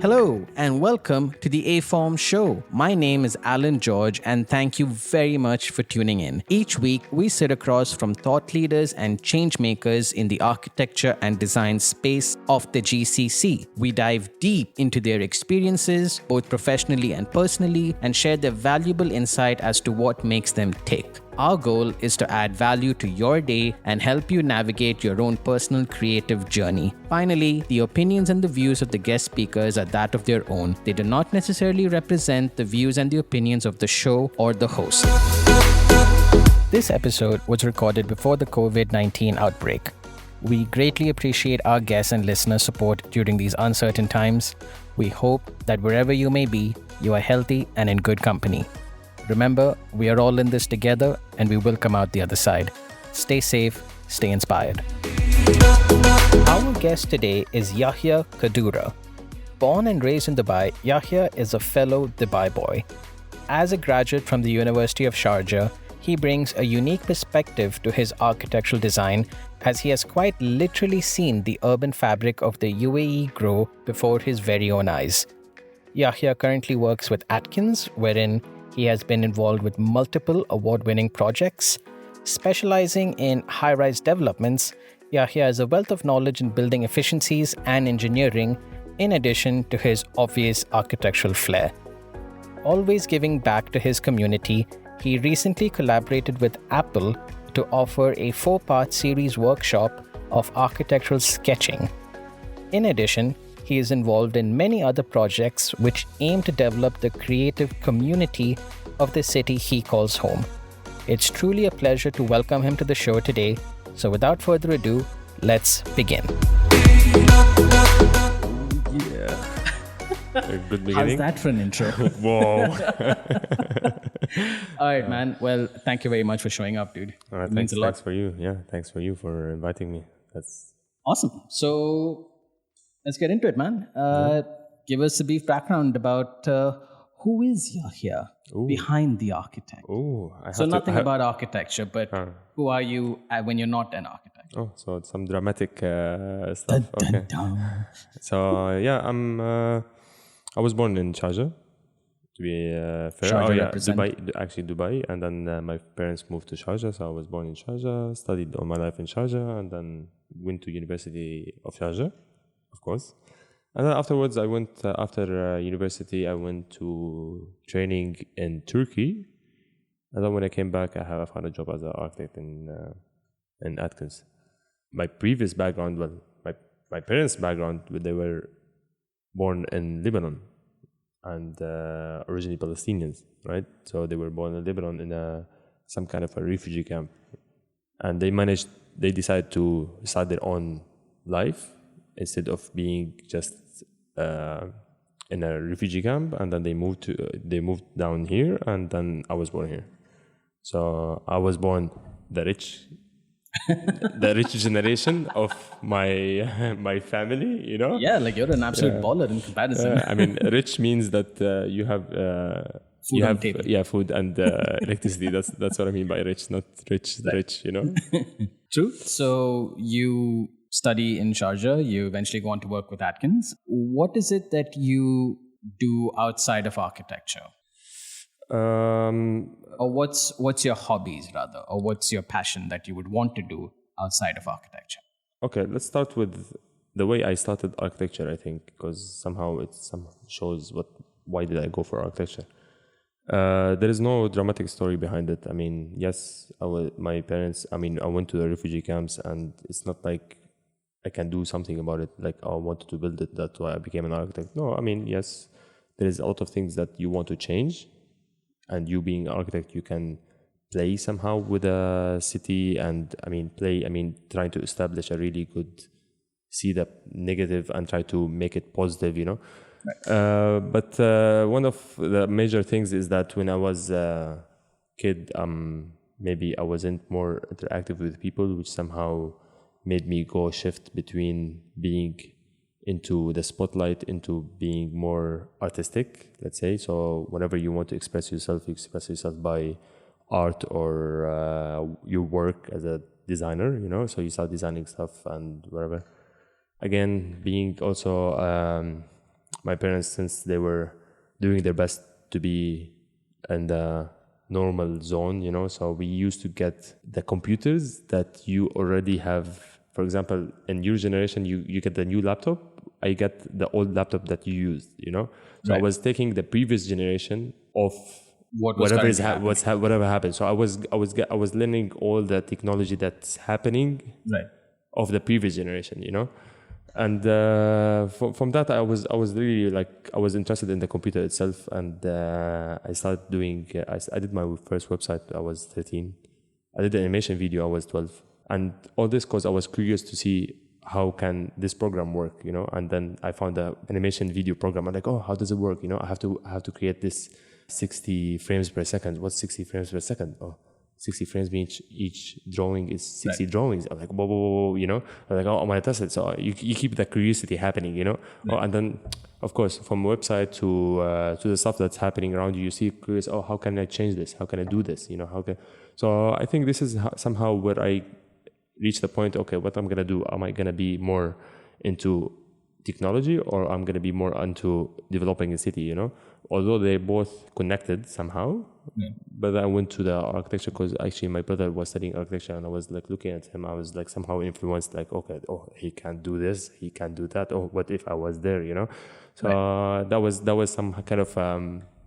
Hello and welcome to the A-Form Show. My name is Alan George and thank you very much for tuning in. Each week, we sit across from thought leaders and change makers in the architecture and design space of the GCC. We dive deep into their experiences, both professionally and personally, and share their valuable insight as to what makes them tick. Our goal is to add value to your day and help you navigate your own personal creative journey. Finally, the opinions and the views of the guest speakers are that of their own. They do not necessarily represent the views and the opinions of the show or the host. This episode was recorded before the COVID-19 outbreak. We greatly appreciate our guests and listener support during these uncertain times. We hope that wherever you may be, you are healthy and in good company. Remember, we are all in this together and we will come out the other side. Stay safe, stay inspired. Our guest today is Yahya Kaddoura. Born and raised in Dubai, Yahya is a fellow Dubai boy. As a graduate from the University of Sharjah, he brings a unique perspective to his architectural design as he has quite literally seen the urban fabric of the UAE grow before his very own eyes. Yahya currently works with Atkins, wherein he has been involved with multiple award-winning projects. Specializing in high-rise developments, Yahya has a wealth of knowledge in building efficiencies and engineering, in addition to his obvious architectural flair. Always giving back to his community, he recently collaborated with Apple to offer a 4-part series workshop of architectural sketching. In addition, he is involved in many other projects which aim to develop the creative community of the city he calls home. It's truly a pleasure to welcome him to the show today. So without further ado, let's begin. Yeah. A good beginning. How's that for an intro? Whoa. All right, man. Well, thank you very much for showing up, dude. All right, It means a lot. Thanks for you. Yeah, thanks for you for inviting me. That's Awesome. So let's get into it, man. Give us a brief background about who is Yahya behind the architect. So nothing about architecture, but who are you when you're not an architect? Oh, so it's some dramatic stuff. Dun, dun, Okay. dun. So yeah, I was born in Sharjah. To be fair, Sharjah represent. Dubai, and then my parents moved to Sharjah, so I was born in Sharjah, studied all my life in Sharjah, and then went to University of Sharjah, of course. And then afterwards, I went after university. I went to training in Turkey, and then when I came back, I found a job as an architect in Atkins. My previous background, well, my parents' background, they were born in Lebanon and originally Palestinians, right? So they were born in Lebanon in some kind of a refugee camp, and they decided to start their own life instead of being just in a refugee camp, and then they moved down here, and then I was born here. So I was born the rich generation of my family, you know. Yeah, like you're an absolute baller in comparison. I mean, rich means that you have Food on the table. food and electricity. That's what I mean by rich, not rich, rich, you know. True. So you study in Sharjah, you eventually go on to work with Atkins. What is it that you do outside of architecture? Or what's your hobbies rather, or what's your passion that you would want to do outside of architecture? Okay, let's start with the way I started architecture, I think, because somehow it shows why did I go for architecture. There is no dramatic story behind it. I mean, yes, I went to the refugee camps, and it's not like I can do something about it. Like, I wanted to build it, that's why I became an architect. No, I mean, yes, there is a lot of things that you want to change, and you being an architect, you can play somehow with a city, and trying to establish a really good, see the negative and try to make it positive, you know. Right. But one of the major things is that when I was a kid, maybe I wasn't more interactive with people, which somehow made me shift between being into the spotlight into being more artistic, let's say. So whenever you want to express yourself, you express yourself by art or your work as a designer, you know. So you start designing stuff and whatever. Again, being also my parents, since they were doing their best to be in the normal zone, you know, so we used to get the computers that you already have. For example, in your generation, you get the new laptop. I get the old laptop that you used, you know. So I was taking the previous generation of whatever whatever happened. So I was learning all the technology that's happening of the previous generation, you know. And from that, I was really like, I was interested in the computer itself, and I started doing. I did my first website. I was 13. I did an animation video. I was 12, and all this because I was curious to see how can this program work, you know. And then I found the animation video program. I'm like, oh, how does it work? You know, I have to create this 60 frames per second. What's 60 frames per second? Oh, 60 frames means each drawing is 60 drawings. I'm like, whoa, you know? I'm like, oh, I'm gonna test it. So you keep that curiosity happening, you know? Oh, and then, of course, from website to the stuff that's happening around you, you see curious, oh, how can I change this? How can I do this? You know, so I think this is somehow where I reach the point, okay, what I'm gonna do? Am I gonna be more into technology, or I'm gonna be more into developing a city, you know? Although they're both connected somehow, but I went to the architecture because actually my brother was studying architecture, and I was like looking at him, I was like somehow influenced, like, okay, oh, he can do this, he can do that. Oh, what if I was there, you know? So that was some kind of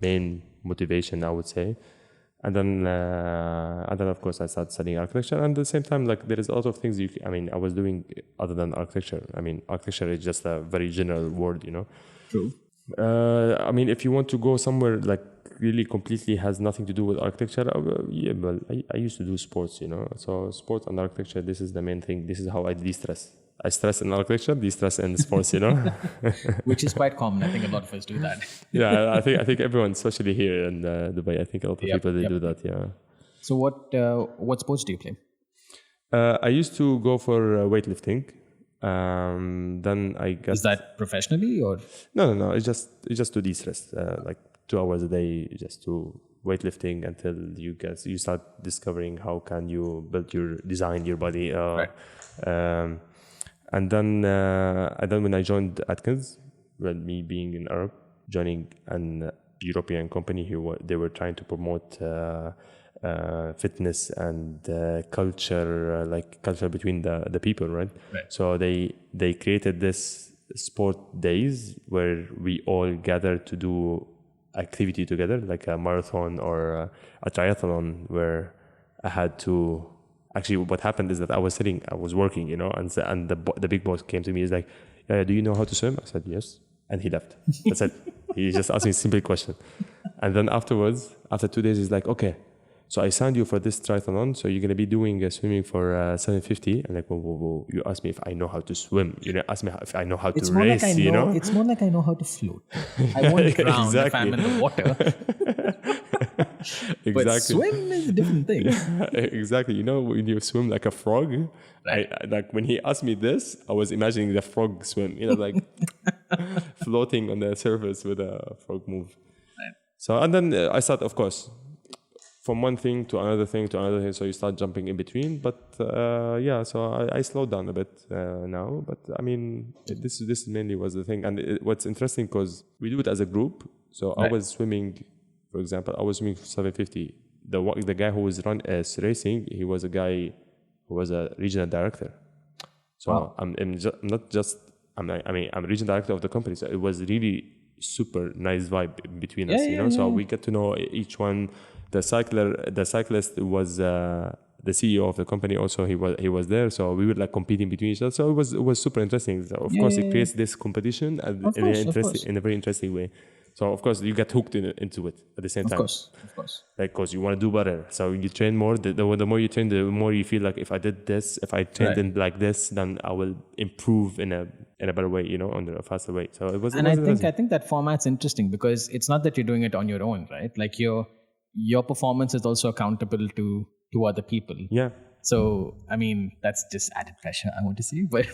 main motivation, I would say. And then of course I started studying architecture, and at the same time, like, there is a lot of things I was doing other than architecture. I mean, architecture is just a very general word, you know. True. I mean, if you want to go somewhere like really completely has nothing to do with architecture, I used to do sports, you know. So sports and architecture, this is the main thing. This is how I de-stress. I stress in architecture, de-stress in sports, you know. Which is quite common. I think a lot of us do that. Yeah, I think everyone, especially here in Dubai, I think a lot of people do that. Yeah. So what sports do you play? I used to go for weightlifting. Then I guess, is that professionally or no, it's just to de-stress, like 2 hours a day just to weightlifting until you start discovering how can you design your body, and then when I joined Atkins, well, me being an Arab, joining an European company they were trying to promote fitness and culture, like culture between the people, right? So they created this sport days where we all gather to do activity together, like a marathon or a triathlon, where I had to. Actually, what happened is that I was working, you know, and the big boss came to me. He's like, "Do you know how to swim?" I said, "Yes," and he left. That's it. He just asked me a simple question, and then afterwards, after 2 days, he's like, "Okay, so I signed you for this triathlon, so you're going to be doing swimming for 750. I'm like, whoa. You asked me if I know how to swim. You didn't ask me if I know how to race, you know? It's more like I know how to float. I won't drown if I'm in the water. Exactly. But swim is a different thing. Exactly. You know, when you swim like a frog, like when he asked me this, I was imagining the frog swim, you know, like floating on the surface with a frog move. Right. So, and then I started, of course, from one thing to another thing to another thing, so you start jumping in between. But so I slowed down a bit now. But I mean, this mainly was the thing. And what's interesting, because we do it as a group. So I was swimming, for example, I was swimming for 750. The guy who was racing, he was a guy who was a regional director. So I'm regional director of the company. So it was really super nice vibe between us, you know. So we get to know each one. The cyclist was the CEO of the company. Also, he was there. So we were like competing between each other. So it was super interesting. So of course, it creates this competition in a very interesting way. So of course, you get hooked into it at the same time. Of course. Like, because you want to do better. So you train more. The more you train, the more you feel like, if I did this, if I trained in like this, then I will improve in a better way, you know, on a faster way. So it was. And I think that format's interesting, because it's not that you're doing it on your own, right? Like your performance is also accountable to other people. Yeah. So, I mean, that's just added pressure, I want to say. But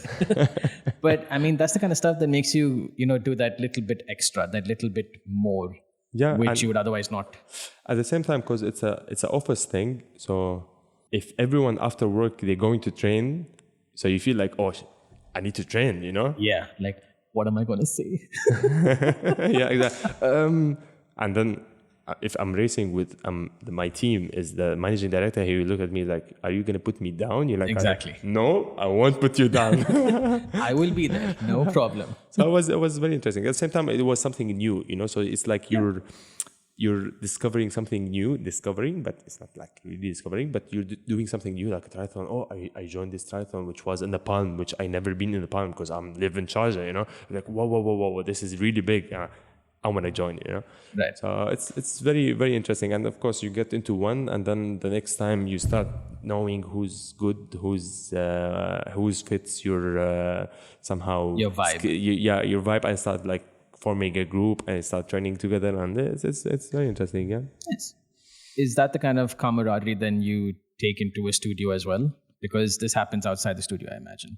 but I mean, that's the kind of stuff that makes you, you know, do that little bit extra, that little bit more, which you would otherwise not. At the same time, because it's an office thing. So if everyone after work, they're going to train, so you feel like, oh, I need to train, you know? Yeah, like what am I going to say? Yeah, exactly. And then if I'm racing with my team is the managing director, he will look at me like, "Are you gonna put me down?" You're like, Exactly. "No, I won't put you down." I will be there. No problem. So it was very interesting. At the same time, it was something new, you know. So it's like you're discovering something new, but it's not like really discovering, but you're doing something new, like a triathlon. Oh, I joined this triathlon, which was in the Palm, which I never been in the Palm because I'm live in Sharjah, you know. Like, whoa, this is really big. I want to join, you know. Right. So it's very, very interesting. And of course, you get into one, and then the next time you start knowing who's good, who's fits your somehow Your vibe. your vibe, and start like forming a group and start training together, and it's very interesting. Yeah. Yes. Is that the kind of camaraderie then you take into a studio as well? Because this happens outside the studio, I imagine.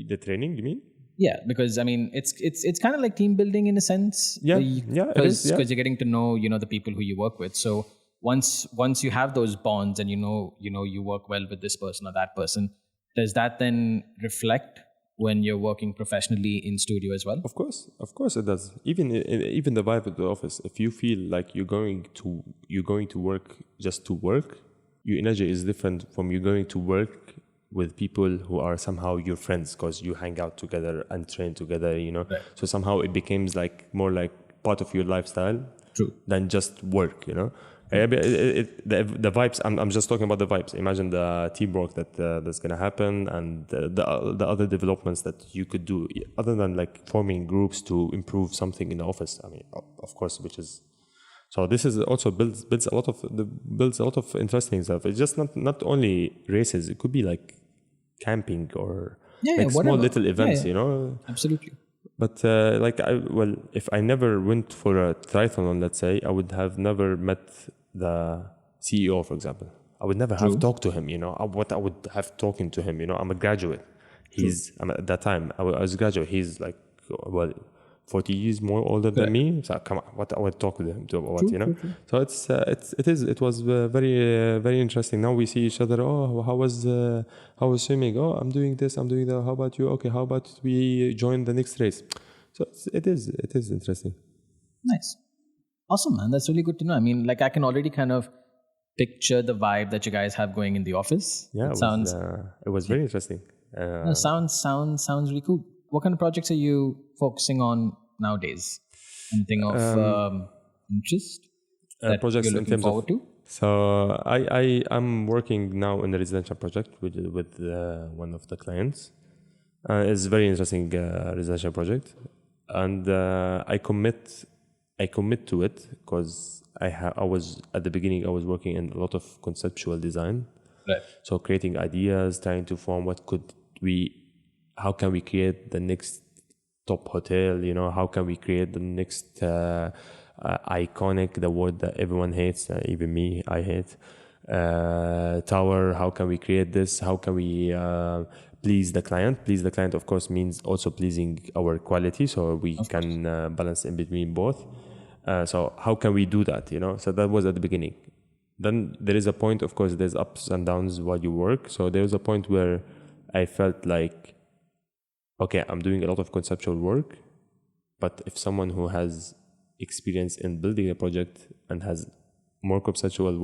The training, you mean? Yeah, because I mean, it's kind of like team building in a sense. Yeah, it is, Because you're getting to know the people who you work with. So once you have those bonds and you work well with this person or that person, does that then reflect when you're working professionally in studio as well? Of course it does. Even the vibe of the office. If you feel like you're going to work just to work, your energy is different from you going to work with people who are somehow your friends because you hang out together and train together, you know. Right. So somehow it becomes like more like part of your lifestyle. True. Than just work, you know. The vibes. I'm just talking about the vibes. Imagine the teamwork that's gonna happen, and the other developments that you could do other than like forming groups to improve something in the office. I mean, of course, which is. So this is also builds a lot of interesting stuff. It's just not only races. It could be like camping or like small little events, you know. Absolutely. But if I never went for a triathlon, let's say, I would have never met the CEO, for example. I would never have talked to him, you know. What I would have talking to him, you know. I'm a graduate. At that time I was a graduate. He's like 40 years more older than me. So come on, what I would talk to him to what, you know. So it was very very interesting. Now we see each other. Oh, how was swimming? Oh, I'm doing this, I'm doing that. How about you? Okay, how about we join the next race? So it is interesting. Nice. Awesome, man. That's really good to know. I mean, like I can already kind of picture the vibe that you guys have going in the office. Yeah, it was very interesting. Sounds really cool. What kind of projects are you focusing on nowadays? Anything of interest that projects you're in looking terms forward of, to? So I'm working now in a residential project with one of the clients. It's a very interesting residential project, and I commit to it because I was at the beginning I was working in a lot of conceptual design. Right. So creating ideas, trying to form how can we create the next top hotel, you know, how can we create the next iconic, the word that everyone hates, even me, I hate, tower, how can we create this, how can we please the client, of course, means also pleasing our quality, so we can balance in between both. So how can we do that, you know? So that was at the beginning. Then there is a point, of course, there's ups and downs while you work. So there was a point where I felt like, okay, I'm doing a lot of conceptual work, but if someone who has experience in building a project and has more conceptual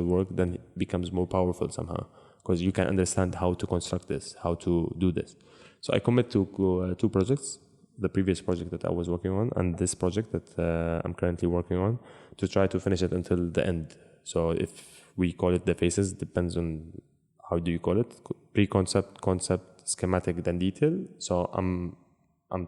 work, then it becomes more powerful somehow, because you can understand how to construct this, how to do this. So I commit to 2 projects, the previous project that I was working on and this project that I'm currently working on, to try to finish it until the end. So if we call it the phases, depends on how do you call it, pre-concept, concept, schematic, then detail. So I'm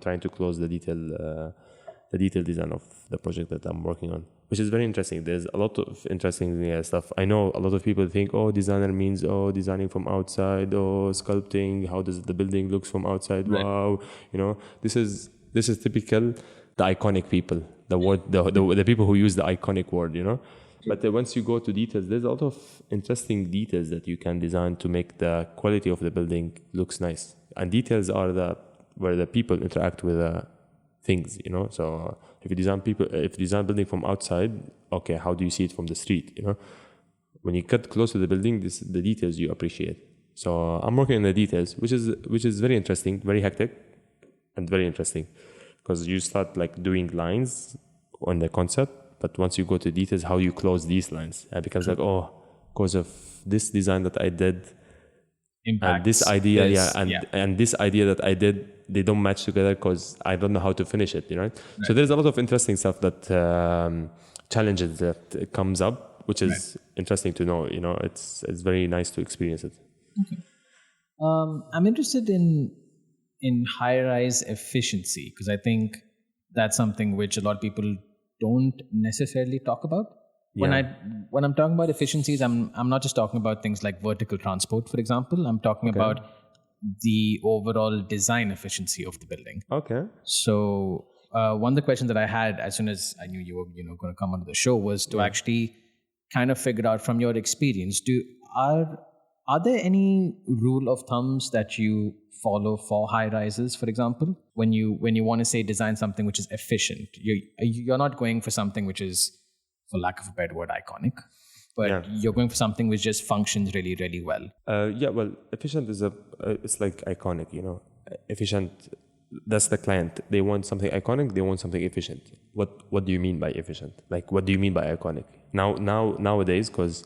trying to close the detail design of the project that I'm working on, which is very interesting. There's a lot of interesting stuff. I know a lot of people think, oh, designer means, oh, designing from outside, oh, sculpting, how does the building looks from outside, right. Wow, you know, this is typical, the iconic people, the people who use the iconic word, you know. But once you go to details, there's a lot of interesting details that you can design to make the quality of the building looks nice. And details are where the people interact with things, you know. So if you design building from outside, okay, how do you see it from the street, you know? When you cut close to the building, the details you appreciate. So I'm working on the details, which is very interesting, very hectic. and very interesting, because you start like doing lines on the concept, but once you go to details, how you close these lines, it becomes like, oh, because of this design that I did, Impacts and this idea, this, and this idea that I did, they don't match together because I don't know how to finish it, right? So there's a lot of interesting stuff that challenges that comes up, which is interesting to know. It's very nice to experience it. I'm interested in high-rise efficiency, because I think that's something which a lot of people don't necessarily talk about. When I'm talking about efficiencies, I'm not just talking about things like vertical transport, for example. I'm talking about the overall design efficiency of the building. Okay. So one of the questions that I had as soon as I knew you were going to come onto the show was to actually kind of figure out from your experience, are there any rule of thumbs that you follow for high rises, for example? When you want to say design something which is efficient, you're not going for something which is, for lack of a better word, iconic, but you're going for something which just functions really, really well. Well, efficient is it's like iconic, efficient. That's the client. They want something iconic. They want something efficient. What do you mean by efficient? Like, what do you mean by iconic? Nowadays, because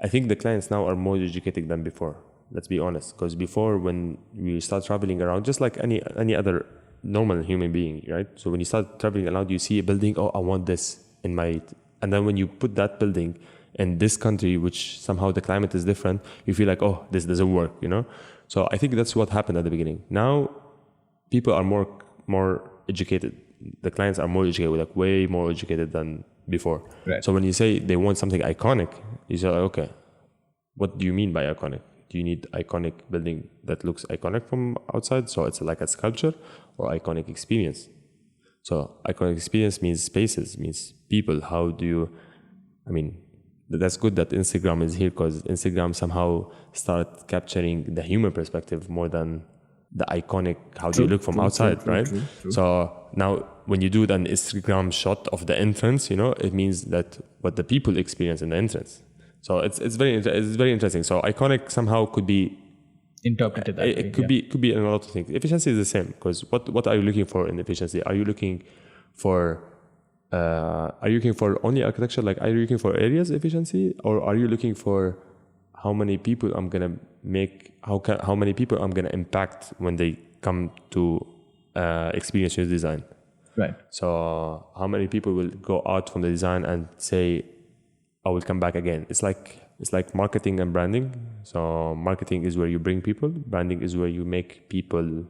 I think the clients now are more educated than before. Let's be honest. Because before, when we start traveling around, just like any other normal human being, right? So when you start traveling around, you see a building. Oh, I want this in my. And then when you put that building in this country, which somehow the climate is different, you feel like, oh, this doesn't work, So I think that's what happened at the beginning. Now, people are more educated. The clients are more educated, like way more educated than before. Right. So when you say they want something iconic, you say, okay, what do you mean by iconic? Do you need iconic building that looks iconic from outside? So it's like a sculpture, or iconic experience? So iconic experience means spaces, means people. How do you, that's good that Instagram is here, because Instagram somehow start capturing the human perspective more than the iconic, how do you look from outside, right? True. So now when you do an Instagram shot of the entrance, it means that what the people experience in the entrance. So it's very interesting. So iconic somehow could be interpreted that way. It could be a lot of things. Efficiency is the same, because what are you looking for in efficiency? Are you looking for only architecture? Like, are you looking for areas efficiency, or are you looking for how many people I'm gonna make? How many people I'm gonna impact when they come to experience your design? Right. So how many people will go out from the design and say, I will come back again? It's like marketing and branding. So marketing is where you bring people. Branding is where you make people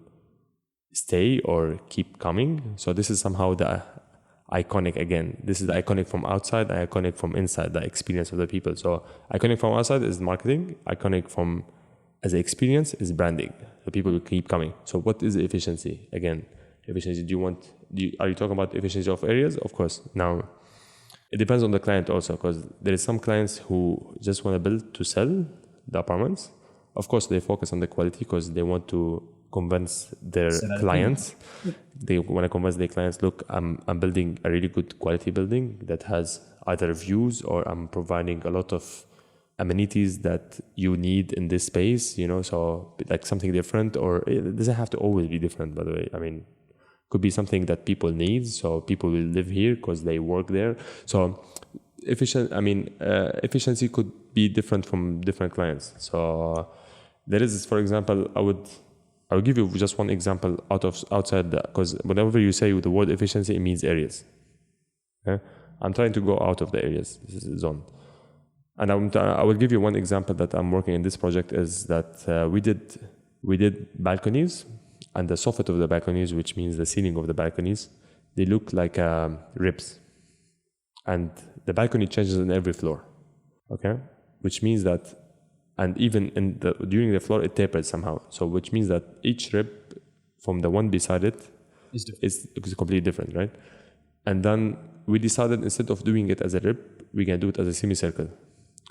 stay or keep coming. So this is somehow the iconic again. This is the iconic from outside, the iconic from inside, the experience of the people. So iconic from outside is marketing. Iconic from as an experience is branding. The people will keep coming. So what is efficiency? Again, efficiency, are you talking about efficiency of areas? Of course. Now, it depends on the client also, because there is some clients who just want to build to sell the apartments. Of course, they focus on the quality because they want to convince their clients. They want to convince their clients, look, I'm building a really good quality building that has either views, or I'm providing a lot of amenities that you need in this space, so like something different. Or it doesn't have to always be different, by the way. Could be something that people need, so people will live here because they work there. So efficiency could be different from different clients. So there is, for example, I will give you just one example outside that, because whenever you say the word efficiency, it means areas. Okay? I'm trying to go out of the areas. This is zone. And I will give you one example that I'm working in this project is that we did balconies. And the soffit of the balconies, which means the ceiling of the balconies, they look like ribs. And the balcony changes in every floor, okay? Which means that, and even during the floor, it tapers somehow. So which means that each rib from the one beside it is completely different, right? And then we decided, instead of doing it as a rib, we can do it as a semicircle.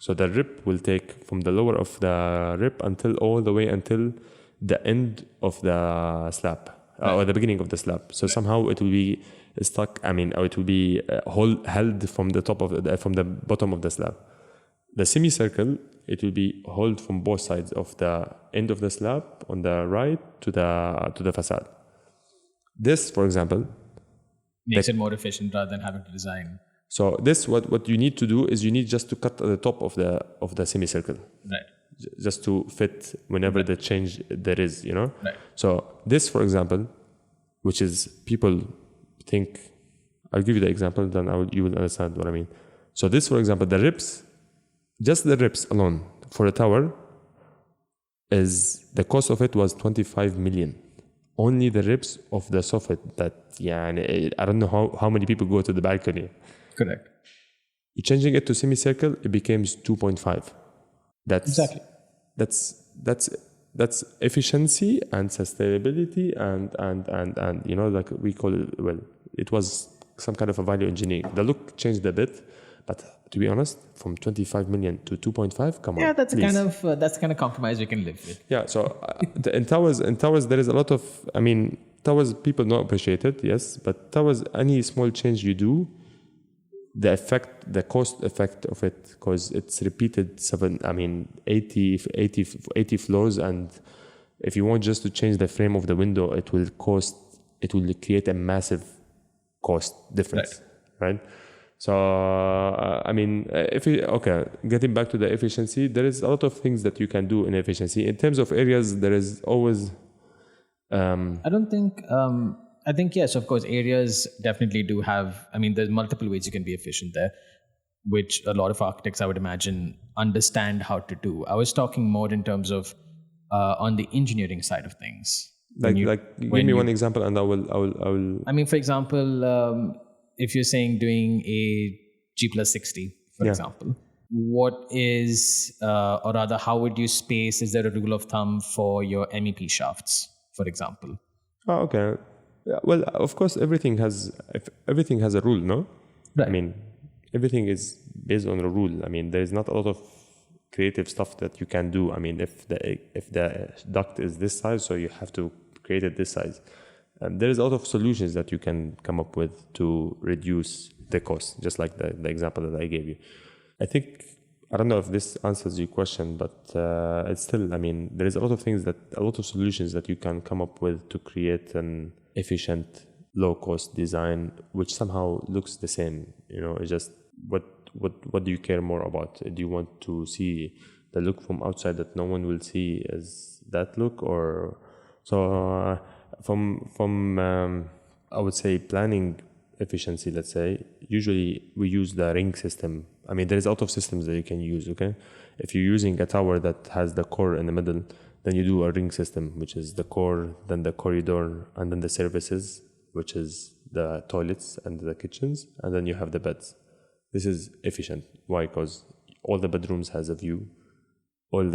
So the rib will take from the lower of the rib all the way until the end of the slab, or the beginning of the slab. So somehow it will be stuck. Or it will be held from the from the bottom of the slab. The semicircle, it will be held from both sides of the end of the slab on the right to the facade. This, for example, makes it more efficient rather than having to design. so this what you need to do is you need just to cut at the top of the semicircle, Right. just to fit whenever the change there is, Right. So this, for example, which is people think, I'll give you the example, then you will understand what I mean. So this, for example, the ribs, just the ribs alone for a tower, is the cost of it was 25 million. Only the ribs of the soffit that, I don't know how many people go to the balcony. Correct. You're changing it to semicircle, it becomes 2.5. Exactly. That's efficiency and sustainability and like we call it, well, it was some kind of a value engineering. The look changed a bit, but to be honest, from 25 million to 2.5, come on. Yeah, that's please. the kind of compromise we can live with. Yeah, so in towers there is a lot of, towers people don't appreciate it, yes, but towers, any small change you do, the cost effect of it, because it's repeated 80 floors, and if you want just to change the frame of the window, it will create a massive cost difference, right? So, getting back to the efficiency, there is a lot of things that you can do in efficiency. In terms of areas, there is always... I think, yes, of course, areas definitely do have, there's multiple ways you can be efficient there, which a lot of architects, I would imagine, understand how to do. I was talking more in terms of on the engineering side of things. Give me one example and I will... For example, if you're saying doing a G+60, for example, what is, or rather, how would you space, is there a rule of thumb for your MEP shafts, for example? Oh, okay. Yeah, well, of course, everything has a rule, no? Right. Everything is based on a rule. There is not a lot of creative stuff that you can do. If the duct is this size, so you have to create it this size. There is a lot of solutions that you can come up with to reduce the cost, just like the example that I gave you. I don't know if this answers your question, but it's still, there is a lot of solutions that you can come up with to create an efficient, low-cost design, which somehow looks the same. It's just what do you care more about? Do you want to see the look from outside that no one will see as that look, or so? From I would say planning efficiency, let's say, usually we use the ring system. There is a lot of systems that you can use, okay? If you're using a tower that has the core in the middle, then you do a ring system, which is the core, then the corridor, and then the services, which is the toilets and the kitchens, and then you have the beds. This is efficient. Why? Because all the bedrooms has a view. You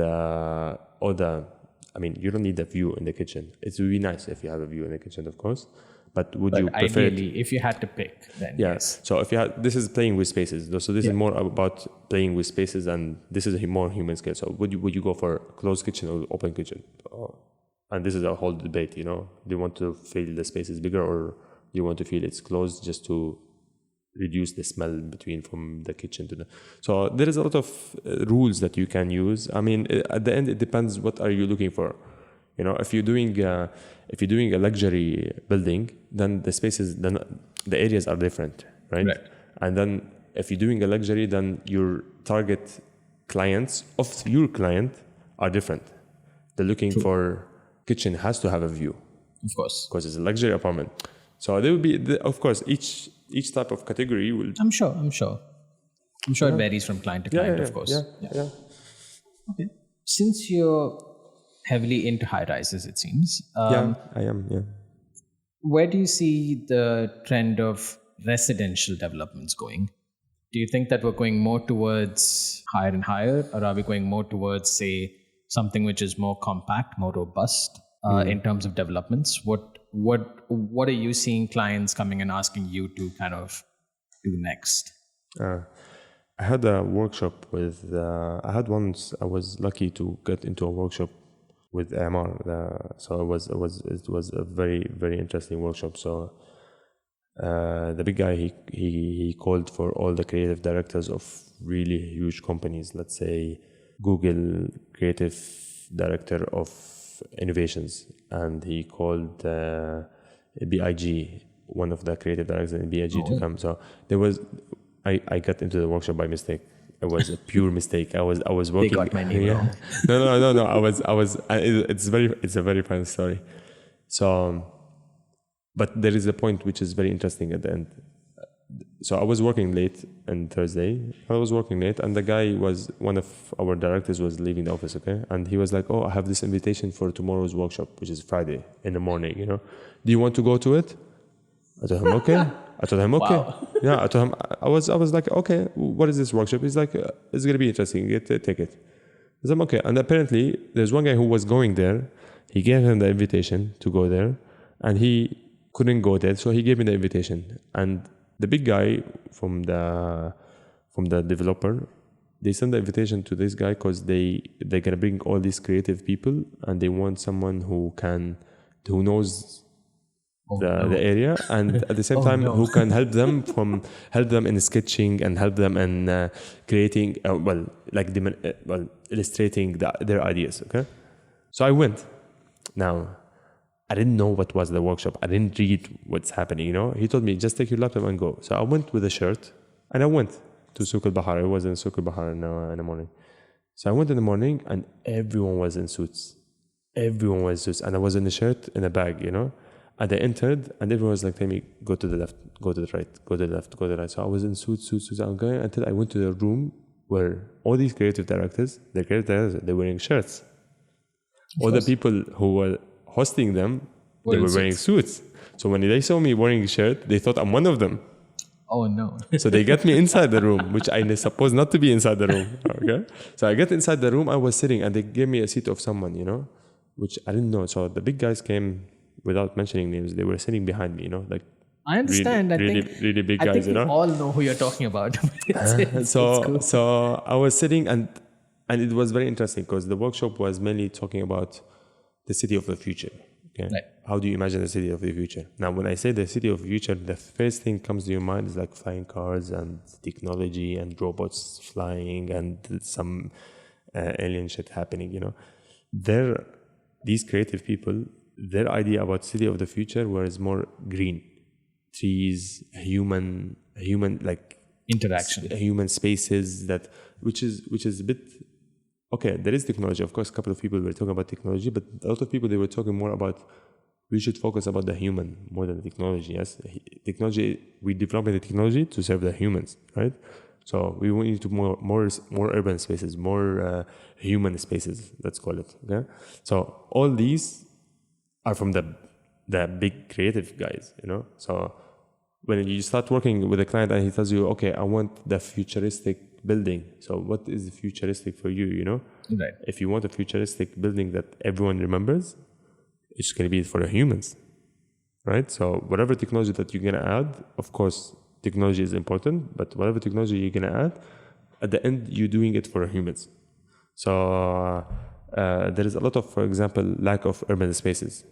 don't need a view in the kitchen. It would be nice if you have a view in the kitchen, of course. But would you prefer? Ideally, if you had to pick, then yes. So this is playing with spaces. So this is more about playing with spaces, and this is a more human scale. So would you go for closed kitchen or open kitchen? And this is a whole debate. Do you want to feel the space is bigger, or do you want to feel it's closed just to reduce the smell from the kitchen to the... So there is a lot of rules that you can use. At the end, it depends what are you looking for. If you're doing a luxury building, then the spaces, then the areas are different, right? And then if you're doing a luxury, then your target clients of your client are different. They're looking for kitchen has to have a view, of course, because it's a luxury apartment. So there will be, of course, each type of category will... I'm sure it varies from client to client, of course. Yeah. Okay. Since you're heavily into high rises, it seems. I am, yeah. Where do you see the trend of residential developments going? Do you think that we're going more towards higher and higher, or are we going more towards, say, something which is more compact, more robust in terms of developments? What are you seeing clients coming and asking you to kind of do next? I had a workshop with. I was lucky to get into a workshop with Amar. So it was a very, very interesting workshop. So the big guy he called for all the creative directors of really huge companies. Let's say Google creative director of innovations, and he called BIG, one of the creative directors in BIG to come. So there was, I got into the workshop by mistake. It was a pure mistake. I was working. They got my name wrong. No. It's a very funny story. So, but there is a point which is very interesting at the end. So I was working late on Thursday. I was working late, and the guy was, one of our directors was leaving the office, okay? And he was like, "Oh, I have this invitation for tomorrow's workshop, which is Friday in the morning, you know. Do you want to go to it?" I told him, okay. Wow. Yeah, I told him, I was like, okay, what is this workshop? He's like, it's going to be interesting. Take it. I said, okay. And apparently, there's one guy who was going there. He gave him the invitation to go there, and he couldn't go there, so he gave me the invitation. And the big guy from the developer, they sent the invitation to this guy because they're gonna bring all these creative people, and they want someone who knows the area, and at the same time who can help them in sketching and help them in creating illustrating their ideas. Okay, so I went. Now, I didn't know what was the workshop. I didn't read what's happening, you know. He told me, just take your laptop and go. So I went with a shirt, and I went to Souk al-Bahar. I was in Souk al-Bahar in the morning. So I went in the morning, and everyone was in suits. And I was in a shirt in a bag, you know. And I entered, and everyone was like telling me, go to the left, go to the right, go to the left, go to the right. So I was in suits. I'm going until I went to the room where all these creative directors, they're wearing shirts. All the people who were hosting them, they were wearing suits. So when they saw me wearing a shirt, they thought I'm one of them. Oh no. So they got me inside the room, which I supposed not to be inside the room. Okay. So I got inside the room, I was sitting, and they gave me a seat of someone, you know, which I didn't know. So the big guys came without mentioning names. They were sitting behind me, you know, like I understand. really big guys, you know. We all know who you're talking about. It's cool. So I was sitting, and it was very interesting because the workshop was mainly talking about the city of the future. Okay? Right. How do you imagine the city of the future? Now, when I say the city of the future, the first thing comes to your mind is like flying cars and technology and robots flying and some alien shit happening, you know. These creative people, their idea about city of the future was more green. Trees, human like Interaction. human spaces, which is a bit. Okay, there is technology. Of course, a couple of people were talking about technology, but a lot of people, they were talking more about we should focus about the human more than the technology. Yes, technology, we developing the technology to serve the humans, right? So we need to more urban spaces, more human spaces. Let's call it. Okay, so all these are from the big creative guys, you know. So when you start working with a client and he tells you, okay, I want the futuristic building. So what is futuristic for you, you know? Right. If you want a futuristic building that everyone remembers, it's going to be for the humans, right? So whatever technology that you're going to add, of course, technology is important, but whatever technology you're going to add, at the end, you're doing it for humans. So there is a lot of, for example, lack of urban spaces.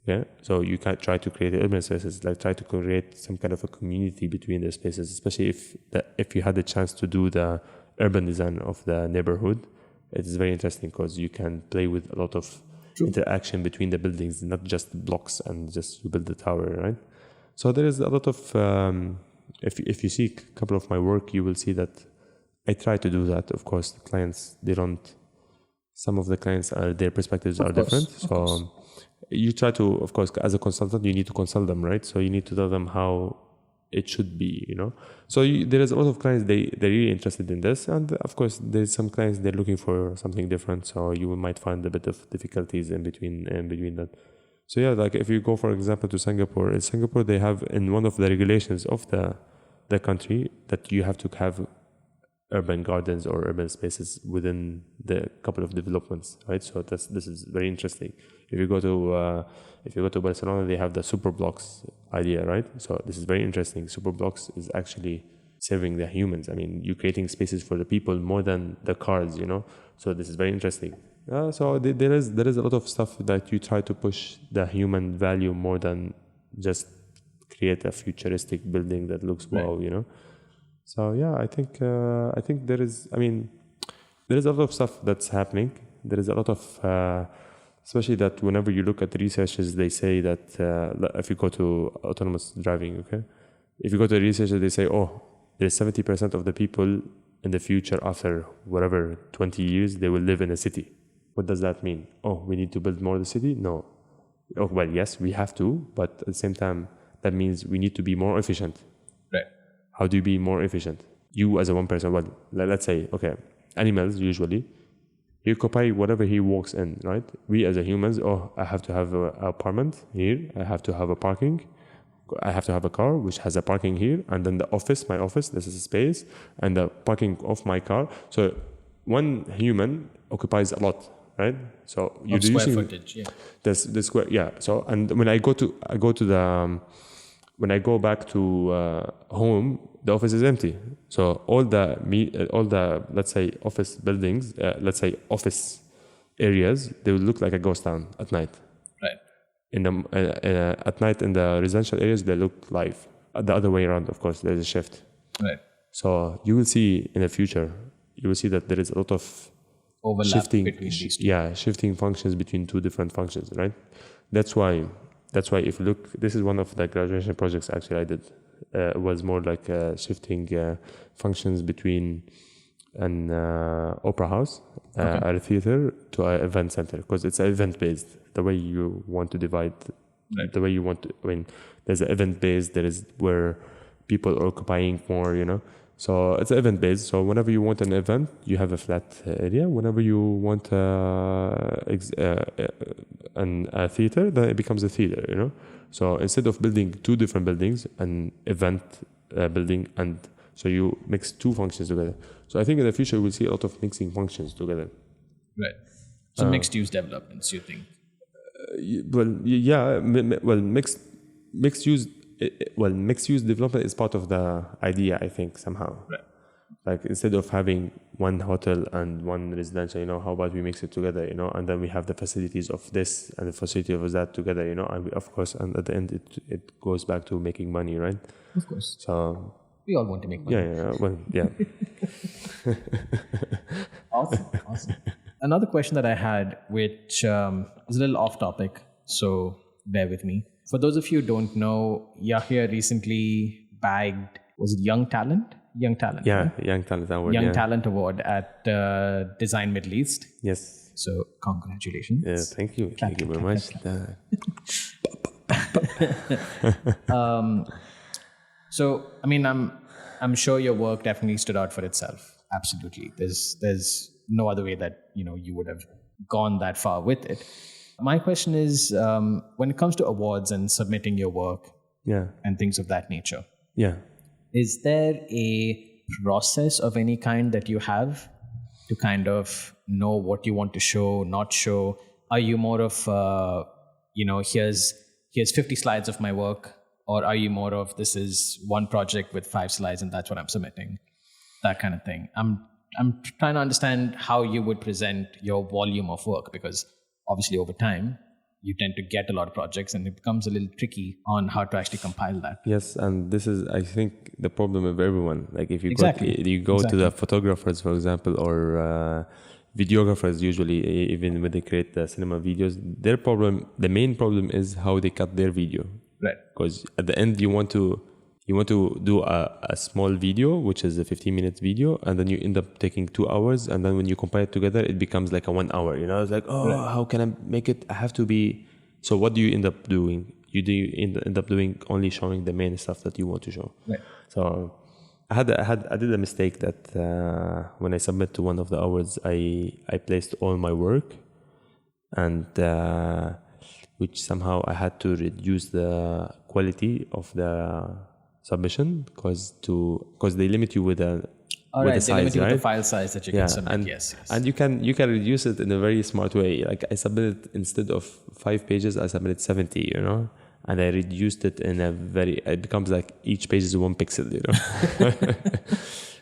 Yeah, so you can try to create urban spaces, like try to create some kind of a community between the spaces, especially if you had the chance to do the urban design of the neighborhood. It's very interesting because you can play with a lot of interaction between the buildings, not just blocks and just you build the tower, right? So there is a lot of, if you see a couple of my work, you will see that I try to do that. Of course, the clients, some of the clients their perspectives are different. So you try to, of course, as a consultant, you need to consult them, right? So you need to tell them how it should be, you know. So there is a lot of clients, they're really interested in this. And of course, there's some clients, they're looking for something different. So you might find a bit of difficulties in between that. So yeah, like if you go, for example, to Singapore, in Singapore, they have in one of the regulations of the country that you have to have urban gardens or urban spaces within the couple of developments, right? So this is very interesting. If you go to Barcelona, they have the super blocks idea, right? So this is very interesting. Super blocks is actually serving the humans. I mean, you're creating spaces for the people more than the cars, you know. So this is very interesting. So there is a lot of stuff that you try to push the human value more than just create a futuristic building that looks wow, you know. So yeah, I think there is a lot of stuff that's happening. There is a lot of Especially that whenever you look at the researches, they say that if you go to autonomous driving, okay, if you go to the researchers, they say, oh, there's 70% of the people in the future after whatever 20 years, they will live in a city. What does that mean? Oh, we need to build more the city? No. Oh, well, yes, we have to, but at the same time, that means we need to be more efficient. Right. How do you be more efficient? You as a one person, well, let's say, okay, animals usually, he occupy whatever he walks in, right? We as a humans, oh, I have to have an apartment here, I have to have a parking, I have to have a car which has a parking here, and then the office, my office, this is a space, and the parking of my car. So one human occupies a lot, right? So you're Of square using footage, yeah. the square, yeah. So and when I go to the when I go back to home, the office is empty. So all the let's say office buildings, let's say office areas, they will look like a ghost town at night. Right. In the at night in the residential areas, they look live. The other way around, of course, there's a shift. Right. So you will see in the future, you will see that there is a lot of Overlap shifting, between these two. shifting functions between two different functions, right? That's why if you look, this is one of the graduation projects actually I did. It was more like shifting functions between an opera house, a theater, to an event center, because it's event based. The way you want to divide, the way you want to, I mean, there's an event based, there is where people are occupying more, you know. So it's event based. So whenever you want an event, you have a flat area. Whenever you want a theater, then it becomes a theater, you know. So instead of building two different buildings, an event building, and so you mix two functions together. So I think in the future we'll see a lot of mixing functions together. Right. So mixed use developments, you think? Mixed use development is part of the idea, I think, somehow. Right. Like instead of having one hotel and one residential, you know, how about we mix it together, you know, and then we have the facilities of this and the facility of that together, you know, and of course, and at the end it goes back to making money, right? Of course. So We all want to make money. Yeah. Awesome. Another question that I had, which is a little off topic, so bear with me. For those of you who don't know, Yahya recently bagged, was it Young Talent? Young Talent. Yeah, right? Young Talent Award. Young Talent Award at Design Middle East. Yes. So congratulations. Yeah, thank you. Thank you very much. So I mean, I'm sure your work definitely stood out for itself. Absolutely. There's no other way that you would have gone that far with it. My question is, when it comes to awards and submitting your work, and things of that nature, is there a process of any kind that you have to kind of know what you want to show, not show? Are you more of here's 50 slides of my work, or are you more of this is one project with 5 slides and that's what I'm submitting, that kind of thing? I'm trying to understand how you would present your volume of work, because obviously over time you tend to get a lot of projects and it becomes a little tricky on how to actually compile that. Yes, and this is, I think, the problem of everyone. Like if you go to the photographers, for example, or videographers, usually, even when they create the cinema videos, the main problem is how they cut their video. Right. Because at the end you want to do a small video, which is a 15-minute video, and then you end up taking 2 hours, and then when you compile it together, it becomes like a 1 hour. It's like, how can I make it? I have to be. So what do you end up doing? You end up doing only showing the main stuff that you want to show. Right. So I did a mistake that when I submit to one of the awards, I placed all my work, and which somehow I had to reduce the quality of the submission because they limit you with the size, they limit you right? with the file size that you can submit. Yes. And you can reduce it in a very smart way. Like I submitted, instead of 5 pages, I submitted 70. And I reduced it it becomes like each page is 1 pixel.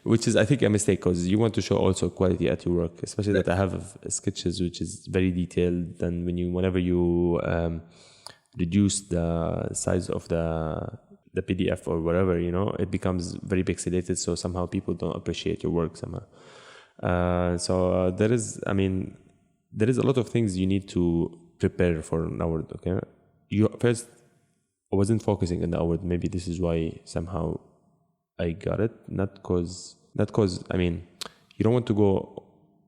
Which is, I think, a mistake, because you want to show also quality at your work, especially that I have sketches which is very detailed. And whenever you reduce the size of the PDF or whatever, it becomes very pixelated. So somehow people don't appreciate your work somehow. There is a lot of things you need to prepare for an award. Okay, you first, I wasn't focusing on the award. Maybe this is why somehow I got it. Not cause. I mean, you don't want to go.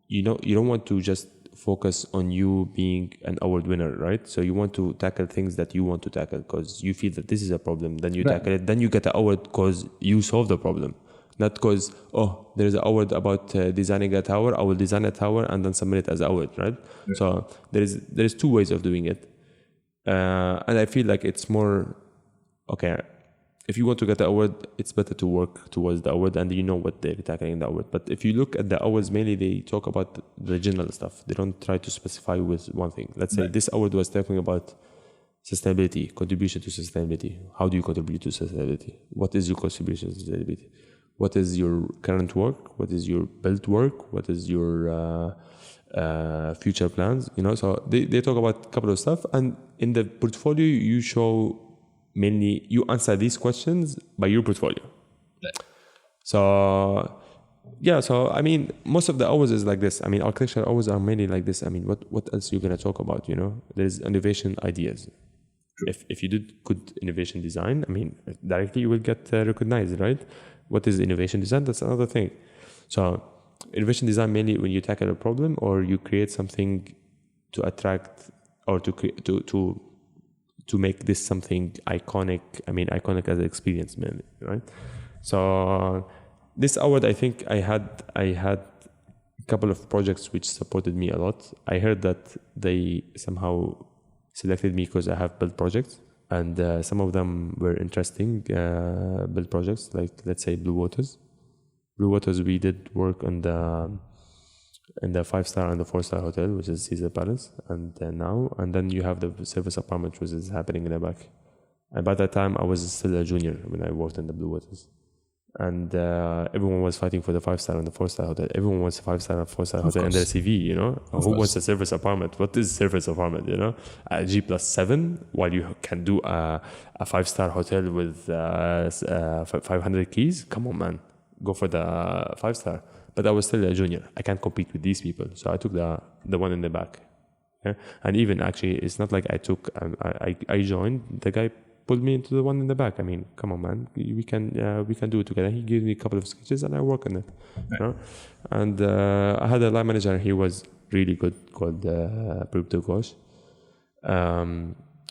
You don't want to just focus on you being an award winner, right? So you want to tackle things that you want to tackle because you feel that this is a problem. Then you tackle it. Then you get an award because you solve the problem. Not because, oh, there is an award about designing a tower. I will design a tower and then submit it as an award, right? So there is two ways of doing it. And I feel like it's more, okay, if you want to get the award, it's better to work towards the award and you know what they're tackling in the award. But if you look at the awards, mainly they talk about the general stuff. They don't try to specify with one thing. Let's say this award was talking about sustainability, contribution to sustainability. How do you contribute to sustainability? What is your contribution to sustainability? What is your current work? What is your built work? What is your future plans? So they talk about a couple of stuff. And in the portfolio, you show mainly, you answer these questions by your portfolio. So, yeah, so I mean, most of the hours is like this. I mean, architecture hours are mainly like this. I mean, what else are you going to talk about, There's innovation ideas. If you did good innovation design, I mean, directly you will get recognized, right? What is innovation design? That's another thing. So innovation design mainly when you tackle a problem or you create something to attract or to make this something iconic. I mean, iconic as an experience mainly, right? So this award, I think I had a couple of projects which supported me a lot. I heard that they somehow selected me because I have built projects. And some of them were interesting build projects, like let's say Blue Waters. Blue Waters, we did work on the 5-star and the 4-star hotel, which is Caesar Palace, and then you have the service apartment, which is happening in the back. And by that time, I was still a junior when I worked in the Blue Waters. And everyone was fighting for the 5-star and the 4-star hotel. Everyone wants a 5-star and 4-star hotel in their CV, Who wants a service apartment? What is service apartment, A G+7, while you can do a 5-star hotel with 500 keys? Come on, man. Go for the 5-star. But I was still a junior. I can't compete with these people. So I took the one in the back. Yeah? And even actually, it's not like I joined. The guy pulled me into the one in the back. I mean, come on, man. We can do it together. He gave me a couple of sketches and I work on it. And I had a line manager. He was really good, called Prabhu Ghosh.